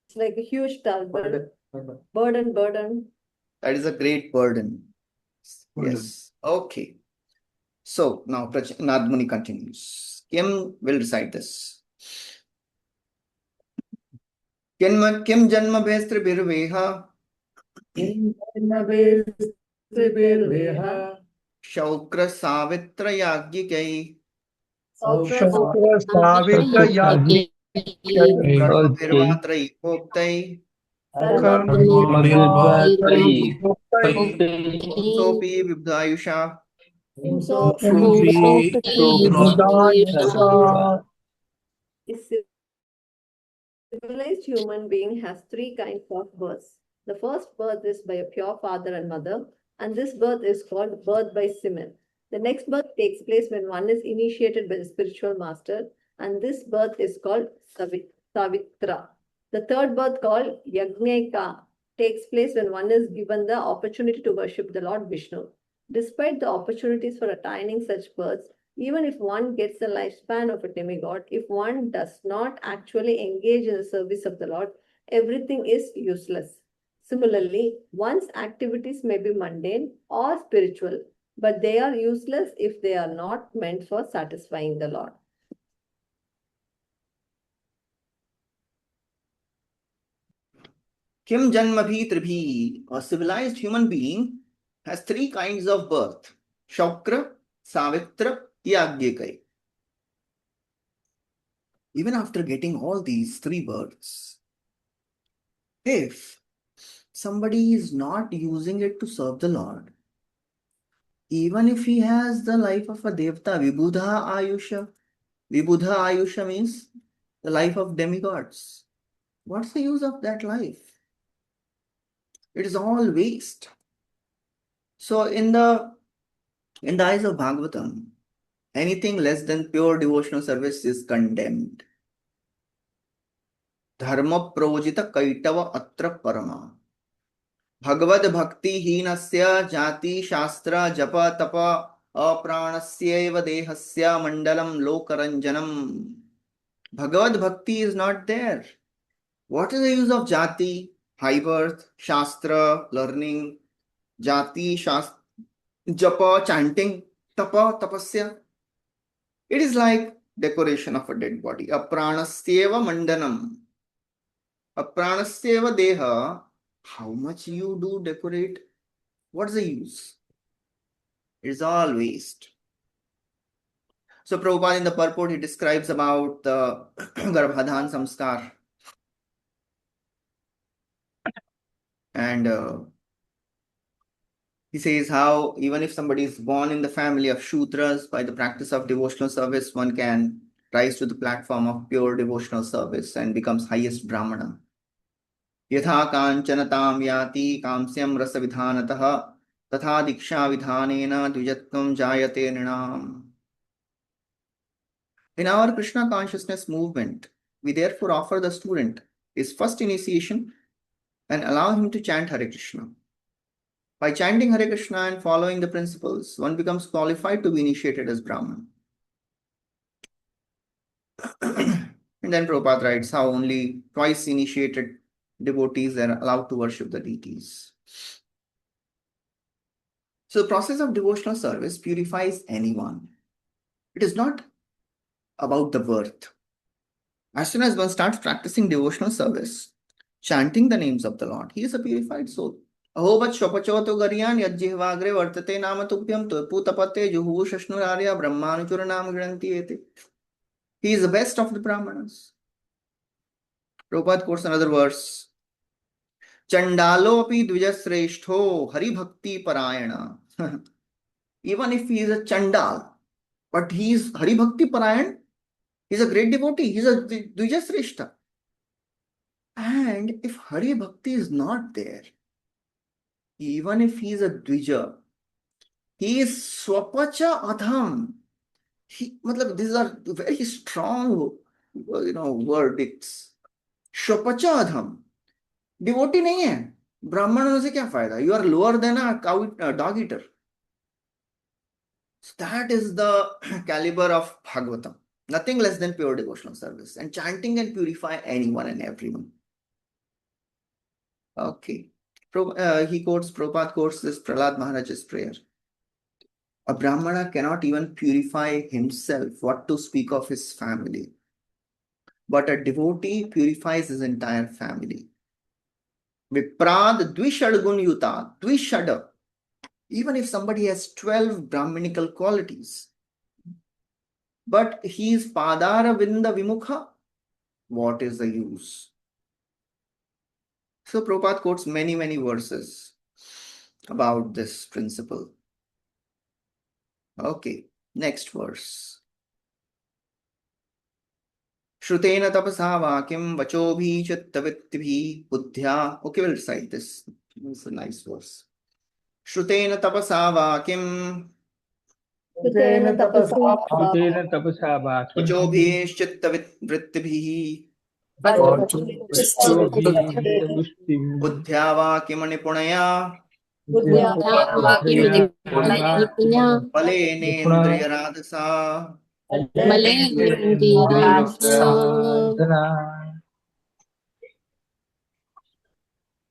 It's like a huge turban. Burden. That is a great burden. Burden. Yes. Okay. So now Nadmuni continues. Kim will recite this. Kim janma bhestri birveha shaukra savitra yagyikai Shaukra Savitra Yagni. karma bhirmatra ikoktai sopi vibdayusha. A civilized human being has three kinds of births. The first birth is by a pure father and mother, and this birth is called birth by semen. The next birth takes place when one is initiated by the spiritual master, and this birth is called Savitra. The third birth, called Yagneka, takes place when one is given the opportunity to worship the Lord Vishnu. Despite the opportunities for attaining such births, even if one gets the lifespan of a demigod, if one does not actually engage in the service of the Lord, everything is useless. Similarly, one's activities may be mundane or spiritual, but they are useless if they are not meant for satisfying the Lord. Kim janmabhi tribhi. A civilized human being has three kinds of birth: Shaukra, Savitra, Yagyikai. Even after getting all these three births, if somebody is not using it to serve the Lord, even if he has the life of a devta, Vibudha Ayusha means the life of demigods. What's the use of that life? It is all waste. So in the eyes of Bhagavatam, anything less than pure devotional service is condemned. Dharma projita kaitava atra parama. Bhagavad bhakti hinasya jati shastra japa tapa apranasya dehasya mandalam lokaranjanam. Bhagavad bhakti is not there. What is the use of jati, high birth, shastra, learning, jati, shastra, japa, chanting, tapa, tapasya? It is like decoration of a dead body. Apranasyeva mandanam. Apranasyeva deha. How much you do decorate? What's the use? It's all waste. So Prabhupada in the purport, he describes about the Garbhadhan Samskar. And he says how even if somebody is born in the family of Shudras, by the practice of devotional service, one can rise to the platform of pure devotional service and becomes highest Brahmana. यथा कांचनतां याति कांस्यं रसविधानतः तथा दीक्षा विधानेन द्विजत्वं जायते नृणाम्. In our Krishna consciousness movement, we therefore offer the student his first initiation and allow him to chant Hare Krishna. By chanting Hare Krishna and following the principles, one becomes qualified to be initiated as Brahman. And then Prabhupada writes how only twice initiated devotees are allowed to worship the deities. So the process of devotional service purifies anyone. It is not about the birth. As soon as one starts practicing devotional service, chanting the names of the Lord, he is a purified soul. Ahobat shopachoto garyan yajjihvagre vartate nama tubhyam putapate juhu shashnurarya brahmanuchura nam granti ete. He is the best of the Brahmanas. Prabhupada quotes another verse. Chandalo api dvijasreshto hari bhakti parayana. Even if he is a Chandal, but he is Hari Bhakti Parayan, he is a great devotee, he is a Dvijasreshta. And if Hari Bhakti is not there, even if he is a Dvija, he is Swapacha Adham. These are very strong, verdicts. Swapacha Adham. Devotee नहीं है. ब्राह्मणों से क्या फायदा? You are lower than a dog eater. So that is the caliber of Bhagavatam. Nothing less than pure devotional service. And chanting can purify anyone and everyone. Okay. Prabhupada quotes this Prahlad Maharaj's prayer. A Brahmana cannot even purify himself, what to speak of his family. But a devotee purifies his entire family. Viprad Dvishadgun Yuta, Dvishada. Even if somebody has 12 Brahminical qualities, but he is Padara Vinda Vimukha, what is the use? So Prabhupada quotes many verses about this principle. Okay, next verse. Shrutena tapasa vakim vachobhi chittavittibi buddhya. Okay, we'll recite this. It's a nice verse. Shrutena tapasa vakim Shrutena tapasa Shrutena tapasa vakim vachobhi chittavittibi vachobhi chittavushtim buddhya vakim nipunaya Buddhya Nipunya Palenendriya radhasa.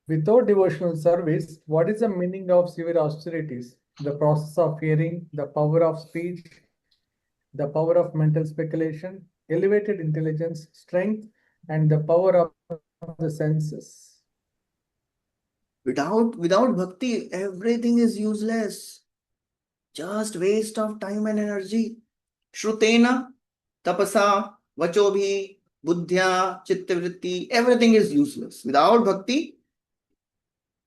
Without devotional service, what is the meaning of severe austerities? The process of hearing, the power of speech, the power of mental speculation, elevated intelligence, strength, and the power of the senses. Without bhakti, everything is useless. Just waste of time and energy. Shrutena, tapasa, vachobhi, buddhya, chittavritti, everything is useless. Without bhakti,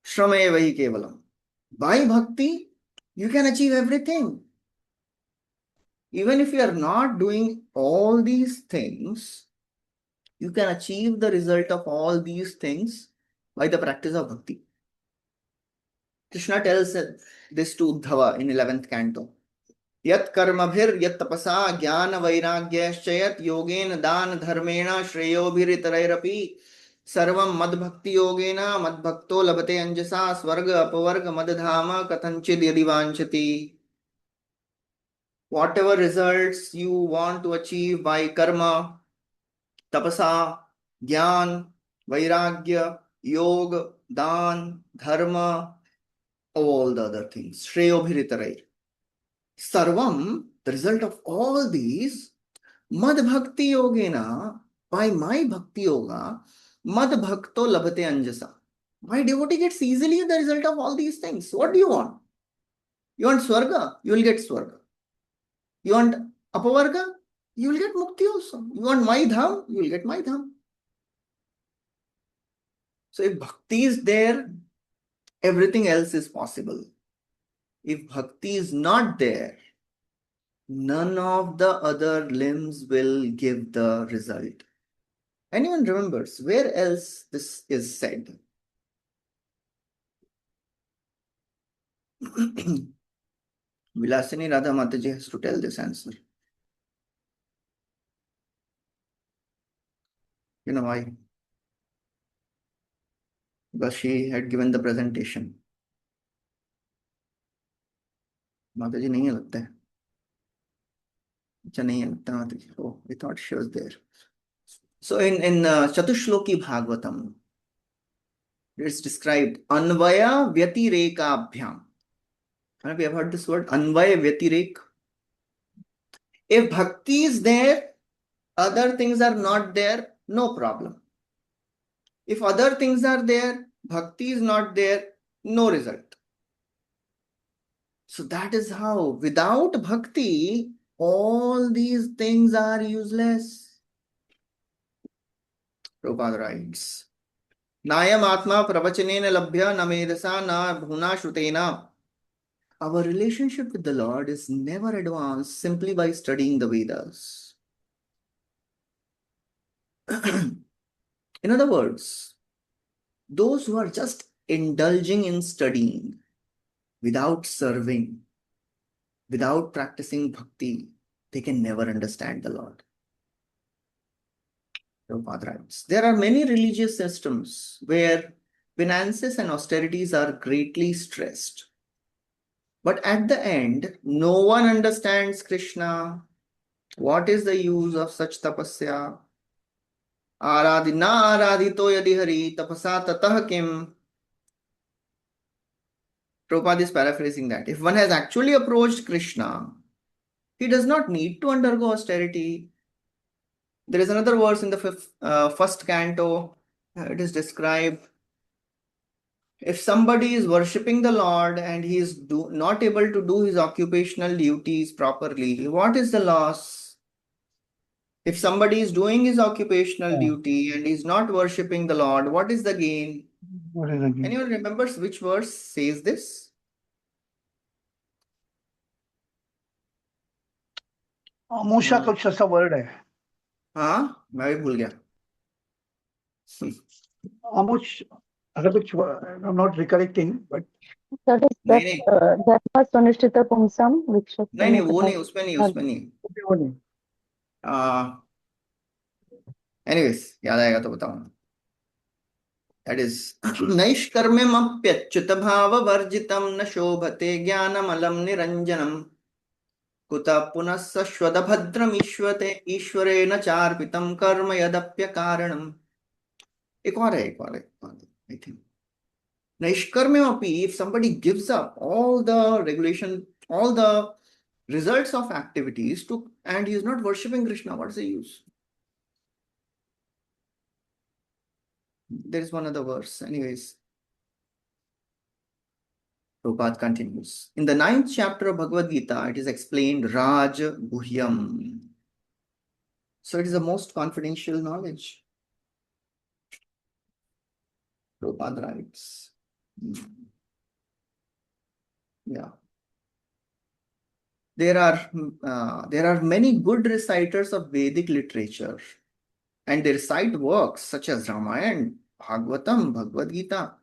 shramevahi kevalam. By bhakti, you can achieve everything. Even if you are not doing all these things, you can achieve the result of all these things by the practice of bhakti. Krishna tells this to Uddhava in 11th canto. Yat karmabhir yat tapasa jnana vairagyashchayat yogena dan dharmena shreyobhiritarayrapi sarvam mad bhakti yogena mad bhakto labate anjasa swarga apavarga mad dhama kathanchid yadi vanchati. Whatever results you want to achieve by karma, tapasa, jnana, vairagya, yoga, dan, dharma, all the other things. Shreyobhiritarai. Sarvam, the result of all these, mad bhakti yogena, by my bhakti yoga, mad bhakto labhate anjasa. My devotee gets easily the result of all these things. What do you want? You want swarga? You will get swarga. You want apavarga? You will get mukti also. You want my dham? You will get my dham. So if bhakti is there, everything else is possible. If bhakti is not there, none of the other limbs will give the result. Anyone remembers where else this is said? Vilasini Radha Mataji has to tell this answer. You know why? Because she had given the presentation. माता जी नहीं है लगता है. अच्छा नहीं है लगता माता जी. Oh, we thought she was there. So in Chatushloki Bhagavatam, it's described Anvaya Vyatirekabhyam. Have you ever heard this word? Anvaya Vyatirek. If bhakti is there, other things are not there, no problem. If other things are there, bhakti is not there, no result. So that is how, without bhakti, all these things are useless. Prabhupada writes, Nayam Atma Pravachanena Labhya Namedasa Na Bhuna Shrutena. Our relationship with the Lord is never advanced simply by studying the Vedas. In other words, those who are just indulging in studying without serving, without practicing bhakti, they can never understand the Lord. Prabhupada writes, there are many religious systems where finances and austerities are greatly stressed. But at the end, no one understands Krishna. What is the use of such tapasya? Aradi na aradito yadi hari tapasa tatah kim. Prabhupada is paraphrasing that. If one has actually approached Krishna, he does not need to undergo austerity. There is another verse in the first canto. It is described. If somebody is worshipping the Lord and he is not able to do his occupational duties properly, what is the loss? If somebody is doing his occupational duty and is not worshipping the Lord, what is the gain? What is again? Anyone remembers which verse says this? मूषा कुछ ऐसा word है. हाँ मैं भी भूल गया. Amush, अगर कुछ, I'm not recollecting, but That is नहीं नहीं that was Anushtita Pumsam, which नहीं वो नहीं उसमें नहीं. वो नहीं. Anyways, याद आएगा तो बताऊंगा. That is नैष्कर्म्यमप्यच्युत भाववर्जितं न शोभते ज्ञानमलं निरञ्जनम् कुतः पुनः सश्वदभद्रमीश्वते ईश्वरेण चार्पितं कर्म यदप्यकारणम्. एक और है I think. Naishkarmyapi, if somebody gives up all the regulation, all the results of activities and he is not worshipping Krishna, what is the use? There is one other verse. Anyways, Prabhupada continues. In the 9th chapter of Bhagavad Gita, it is explained Raj Guhyam. So it is the most confidential knowledge. Prabhupada writes. Yeah. There are many good reciters of Vedic literature, and they recite works such as Ramayana, Bhagavatam, Bhagavad Gita.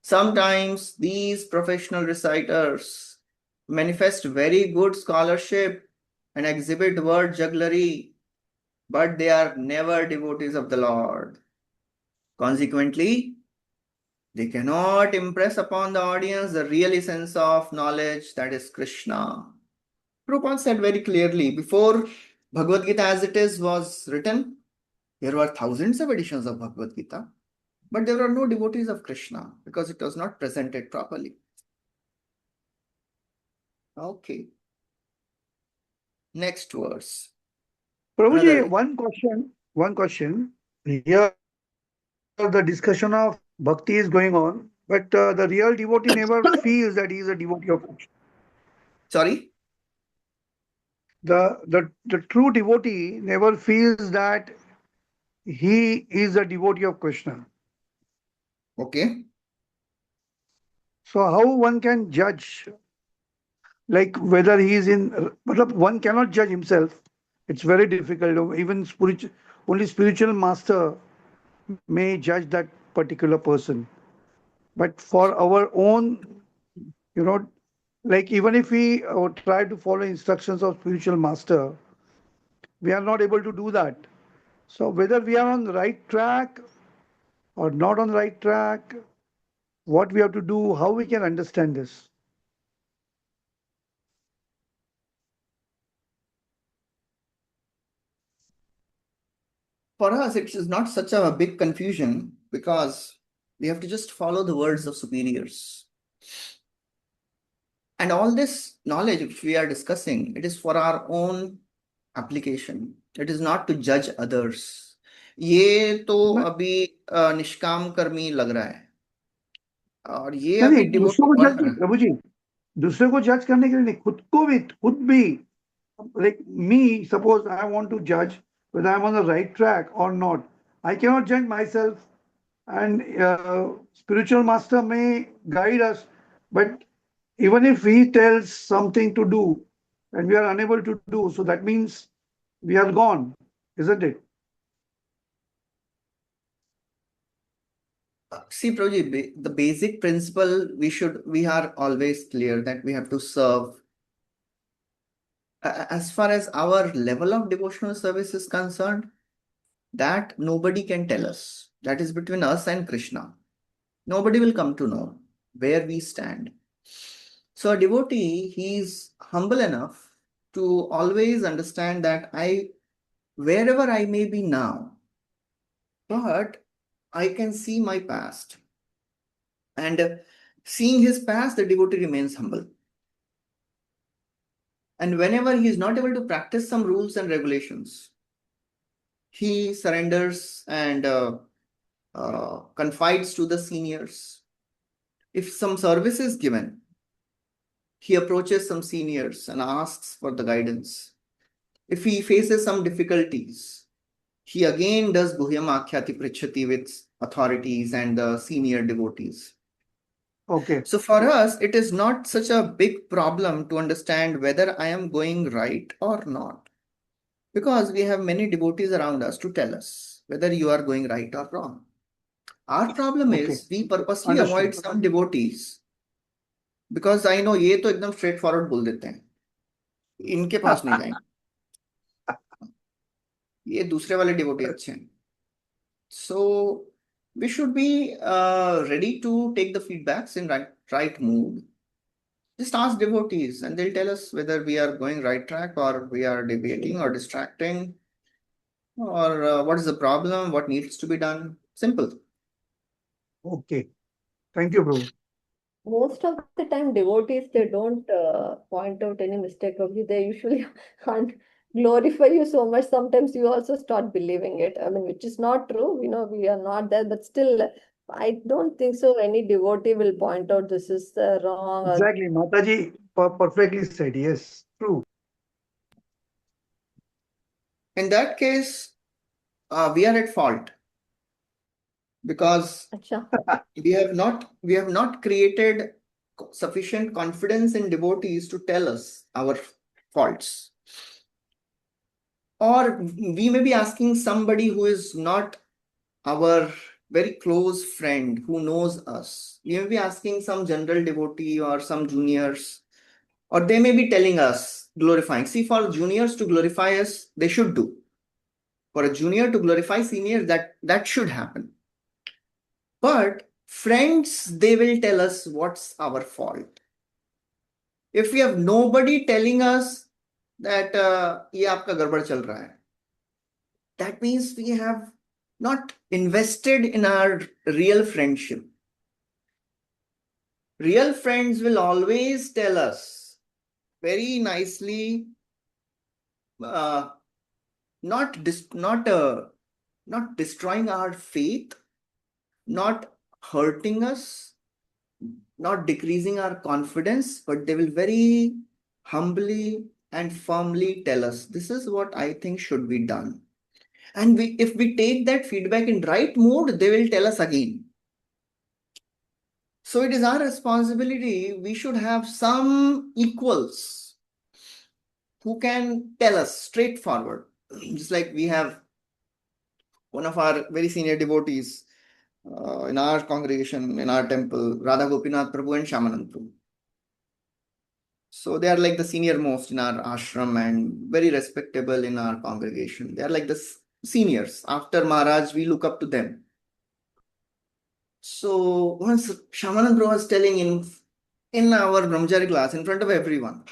Sometimes these professional reciters manifest very good scholarship and exhibit word jugglery, but they are never devotees of the Lord. Consequently, they cannot impress upon the audience the real essence of knowledge, that is Krishna. Prabhupada said very clearly, before Bhagavad Gita as it is was written, there were thousands of editions of Bhagavad Gita, but there were no devotees of Krishna because it was not presented properly. Okay. Next verse. Prabhuji, one question. Here, the discussion of bhakti is going on, but the real devotee never feels that he is a devotee of Krishna. Sorry? The true devotee never feels that he is a devotee of Krishna. Okay. So how one can judge, like whether he is in, one cannot judge himself. It's very difficult. Even only spiritual master may judge that particular person. But for our own, like even if we try to follow instructions of spiritual master, we are not able to do that. So whether we are on the right track or not on the right track, what we have to do, how we can understand this? for us, it is not such a big confusion because we have to just follow the words of superiors. And all this knowledge which we are discussing, it is for our own application. It is not to judge others. ये तो अभी निष्काम कर्मी लग रहा है और ये अभी नहीं, दूसरों को डिवोटी बन जज रहा है. प्रभु जी, दूसरे को जज करने के लिए नहीं, खुद भी like me, suppose I want to judge whether I'm on the right track or not. I cannot judge myself, and spiritual master may guide us, but even if he tells something to do and we are unable to do, so that means we are gone, isn't it? See, Prabhuji, the basic principle we are always clear that we have to serve. As far as our level of devotional service is concerned, that nobody can tell us. That is between us and Krishna. Nobody will come to know where we stand. So a devotee, he is humble enough to always understand that wherever I may be now, but I can see my past. And seeing his past, the devotee remains humble. And whenever he is not able to practice some rules and regulations, he surrenders and confides to the seniors. If some service is given, he approaches some seniors and asks for the guidance. If he faces some difficulties, he again does guhyam akhyati prichati with authorities and the senior devotees. Okay. So for us, it is not such a big problem to understand whether I am going right or not, because we have many devotees around us to tell us whether you are going right or wrong. Our problem Okay. is we purposely Understood. avoid some devotees because I know ये तो एकदम straight forward बोल देते हैं, इनके पास नहीं जाएंगे, ये दूसरे वाले devotee अच्छे हैं. So we should be ready to take the feedbacks in right mood. Just ask devotees and they'll tell us whether we are going right track or we are deviating or distracting, or what is the problem, what needs to be done. Simple. Okay. Thank you, Prabhu. Most of the time, devotees, they don't point out any mistake of you. They usually can't glorify you so much. Sometimes you also start believing it. I mean, which is not true. We are not there, but still, I don't think so. Any devotee will point out this is wrong. Or Exactly. Mataji perfectly said. Yes, true. In that case, we are at fault because Acha. we have not created sufficient confidence in devotees to tell us our faults. Or we may be asking somebody who is not our very close friend who knows us. We may be asking some general devotee or some juniors, or they may be telling us, glorifying. See, for juniors to glorify us, they should do. For a junior to glorify senior, that should happen. But friends, they will tell us what's our fault. If we have nobody telling us that ये आपका गड़बड़ चल रहा है, that means we have not invested in our real friendship. Real friends will always tell us very nicely, not destroying our faith, not hurting us, not decreasing our confidence, but they will very humbly and firmly tell us, this is what I think should be done. And if we take that feedback in right mood, they will tell us again. So it is our responsibility. We should have some equals who can tell us straightforward. Just like we have one of our very senior devotees in our congregation, in our temple, Radha Gopinath Prabhu and Shyamanand Prabhu. So they are like the senior most in our ashram and very respectable in our congregation. They are like the seniors. After Maharaj, we look up to them. So once Shyamanand Prabhu was telling in our Brahmachari class in front of everyone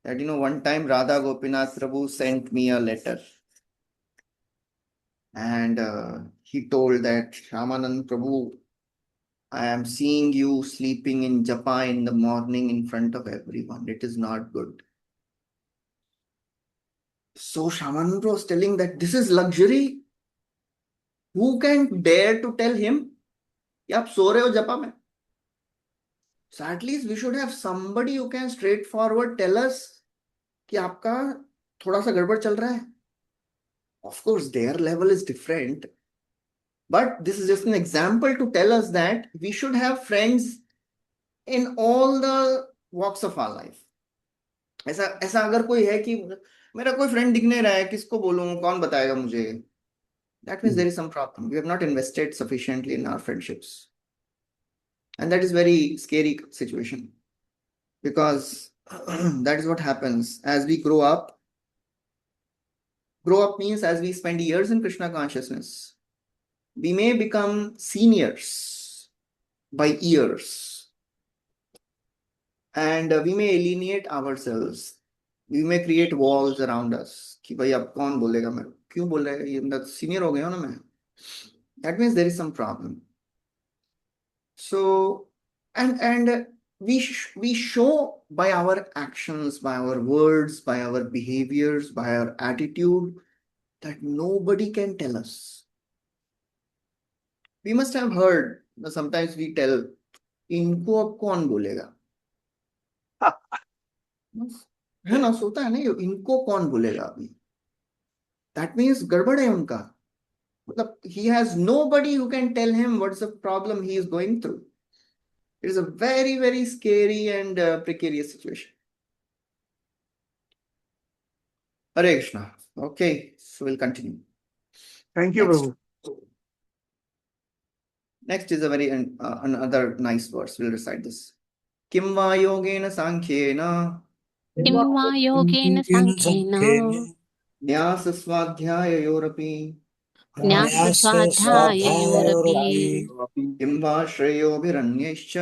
that, one time Radha Gopinath Prabhu sent me a letter. And he told that, Shamanand Prabhu, I am seeing you sleeping in japa in the morning in front of everyone. It is not good. So Shamanand Prabhu was telling that this is luxury. Who can dare to tell him कि आप सो रहे हो जपा में? So at least we should have somebody who can straightforward tell us कि आपका थोड़ा सा गड़बड़ चल रहा है. Of course, their level is different, but this is just an example to tell us that we should have friends in all the walks of our life. ऐसा ऐसा अगर कोई है कि मेरा कोई फ्रेंड दिख नहीं रहा है, किसको बोलूं, कौन बताएगा मुझे? That means there is some problem. We have not invested sufficiently in our friendships. And that is very scary situation, because that is what happens as we grow up. Grow up means as we spend years in Krishna consciousness, we may become seniors by years, and we may alienate ourselves. We may create walls around us कि भाई अब कौन बोलेगा, मैं क्यों बोल रहा है, ये मतलब सीनियर हो गया ना मैं. That means there is some problem. So and we show by our actions, by our words, by our behaviors, by our attitude, that nobody can tell us. We must have heard, sometimes we tell, इनको अब कौन बोलेगा? है ना, सोता है ना ये, इनको कौन बोलेगा अभी? That means गड़बड़ है उनका. मतलब he has nobody who can tell him what's the problem he is going through. It is a very, very scary and precarious situation. Hare Krishna. Okay, so we'll continue. Thank you, Next. Prabhu. Next is a very another nice verse. We'll recite this. Kim va yogena sankhena किं वा योगेन साङ्ख्येन न्यास स्वाध्याययोरपि न्यासस्वाध्याययोरपि किं वा श्रेयोभिरन्यैश्च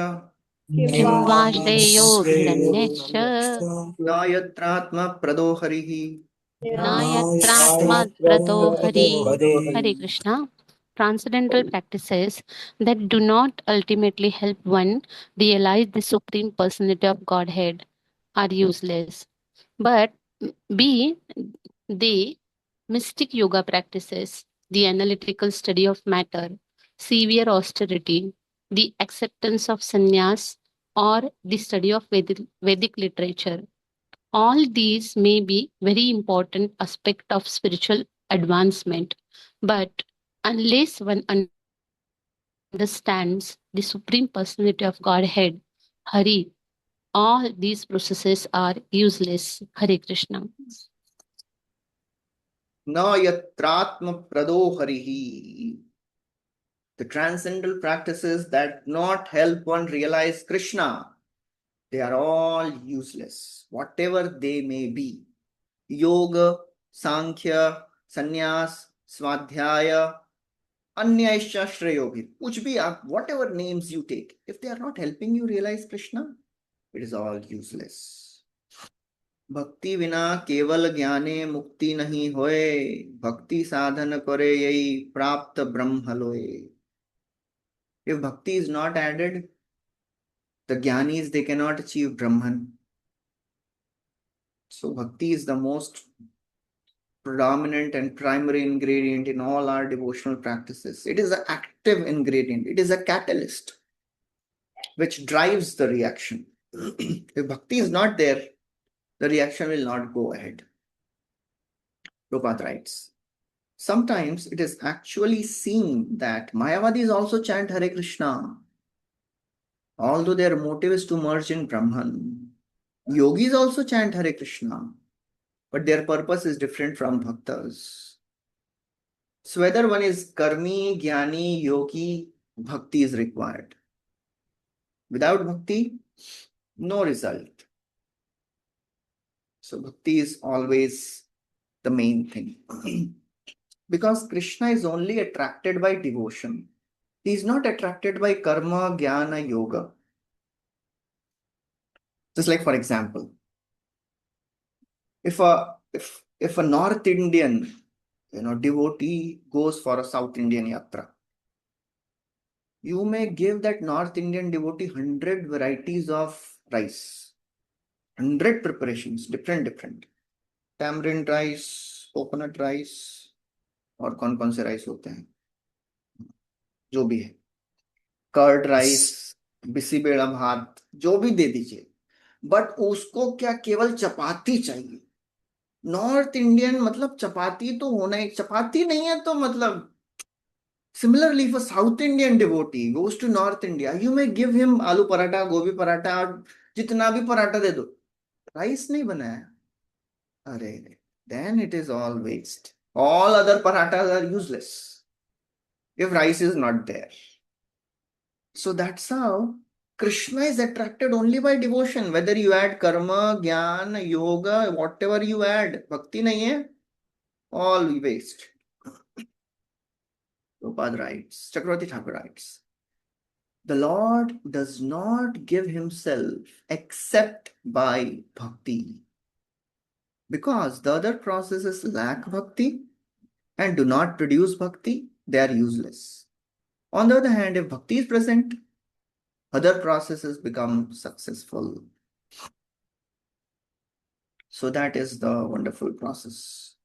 किं वा श्रेयोभिरन्यश्च न यत्रात्मप्रदो हरिः. न यत्रात्मप्रदो Hari. Hare Krishna. Transcendental practices that do not ultimately help one realize the Supreme Personality of Godhead are useless. But B, the mystic yoga practices, the analytical study of matter, severe austerity, the acceptance of sannyas, or the study of Vedic literature. All these may be very important aspect of spiritual advancement, but unless one understands the Supreme Personality of Godhead, Hari, all these processes are useless. Hare Krishna. Na yatratma prado harihi. The transcendental practices that not help one realize Krishna, they are all useless, whatever they may be. Yoga, Sankhya, Sannyas, Swadhyaya, Anyaisha Shreyobi. Kuch bhi aap, whatever names you take, if they are not helping you realize Krishna, it is all useless. भक्ति बिना केवल ज्ञाने मुक्ति नहीं होए, भक्ति साधन करे यही प्राप्त ब्रह्म लोए. If bhakti is not added, the jnanis, they cannot achieve Brahman. So bhakti is the most predominant and primary ingredient in all our devotional practices. It is an active ingredient. It is a catalyst which drives the reaction. If bhakti is not there, the reaction will not go ahead. Prabhupada writes, sometimes it is actually seen that Mayavadis also chant Hare Krishna, although their motive is to merge in Brahman. Yogis also chant Hare Krishna, but their purpose is different from bhaktas. So whether one is karmi, jnani, yogi, bhakti is required. Without bhakti, no result. So bhakti is always the main thing. Because Krishna is only attracted by devotion. He is not attracted by karma, jnana, yoga. Just like, for example, if a North Indian devotee goes for a South Indian yatra. You may give that North Indian devotee 100 varieties of rice, 100 preparations, different. Tamarind rice, coconut rice, और कौन से rice होते हैं, जो भी है, curd rice, BC बेड़ा भात, जो भी दे दीजिए, बट उसको क्या केवल चपाती चाहिए. नॉर्थ इंडियन मतलब चपाती तो होना ही, चपाती नहीं है तो मतलब. Similarly, if a South Indian devotee goes to North India, you may give him आलू पराठा, गोभी पराठा, और जितना भी पराठा दे दो, राइस नहीं बनाया, अरे, then it is all waste. All other parathas are useless if rice is not there. So that's how Krishna is attracted only by devotion. Whether you add karma, jnana, yoga, whatever you add, bhakti nahi hai, all waste. Prabhupada writes, Chakravarti Thakur writes, the Lord does not give himself except by bhakti. Because the other processes lack bhakti and do not produce bhakti, they are useless. On the other hand, if bhakti is present, other processes become successful. So that is the wonderful process.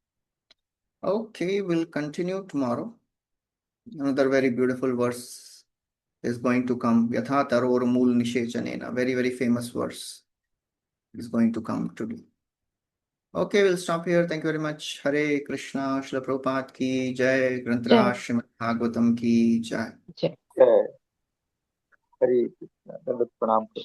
Okay, we'll continue tomorrow. Another very beautiful verse is going to come. Yatha taror mool nishechanena. Very, very famous verse is going to come today. Okay, we'll stop here. Thank you very much. Hare Krishna, Srila Prabhupada ki jai, Grantraj Srimad Bhagavatam ki jai. जय हरे कृष्ण, दंडवत प्रणाम करो।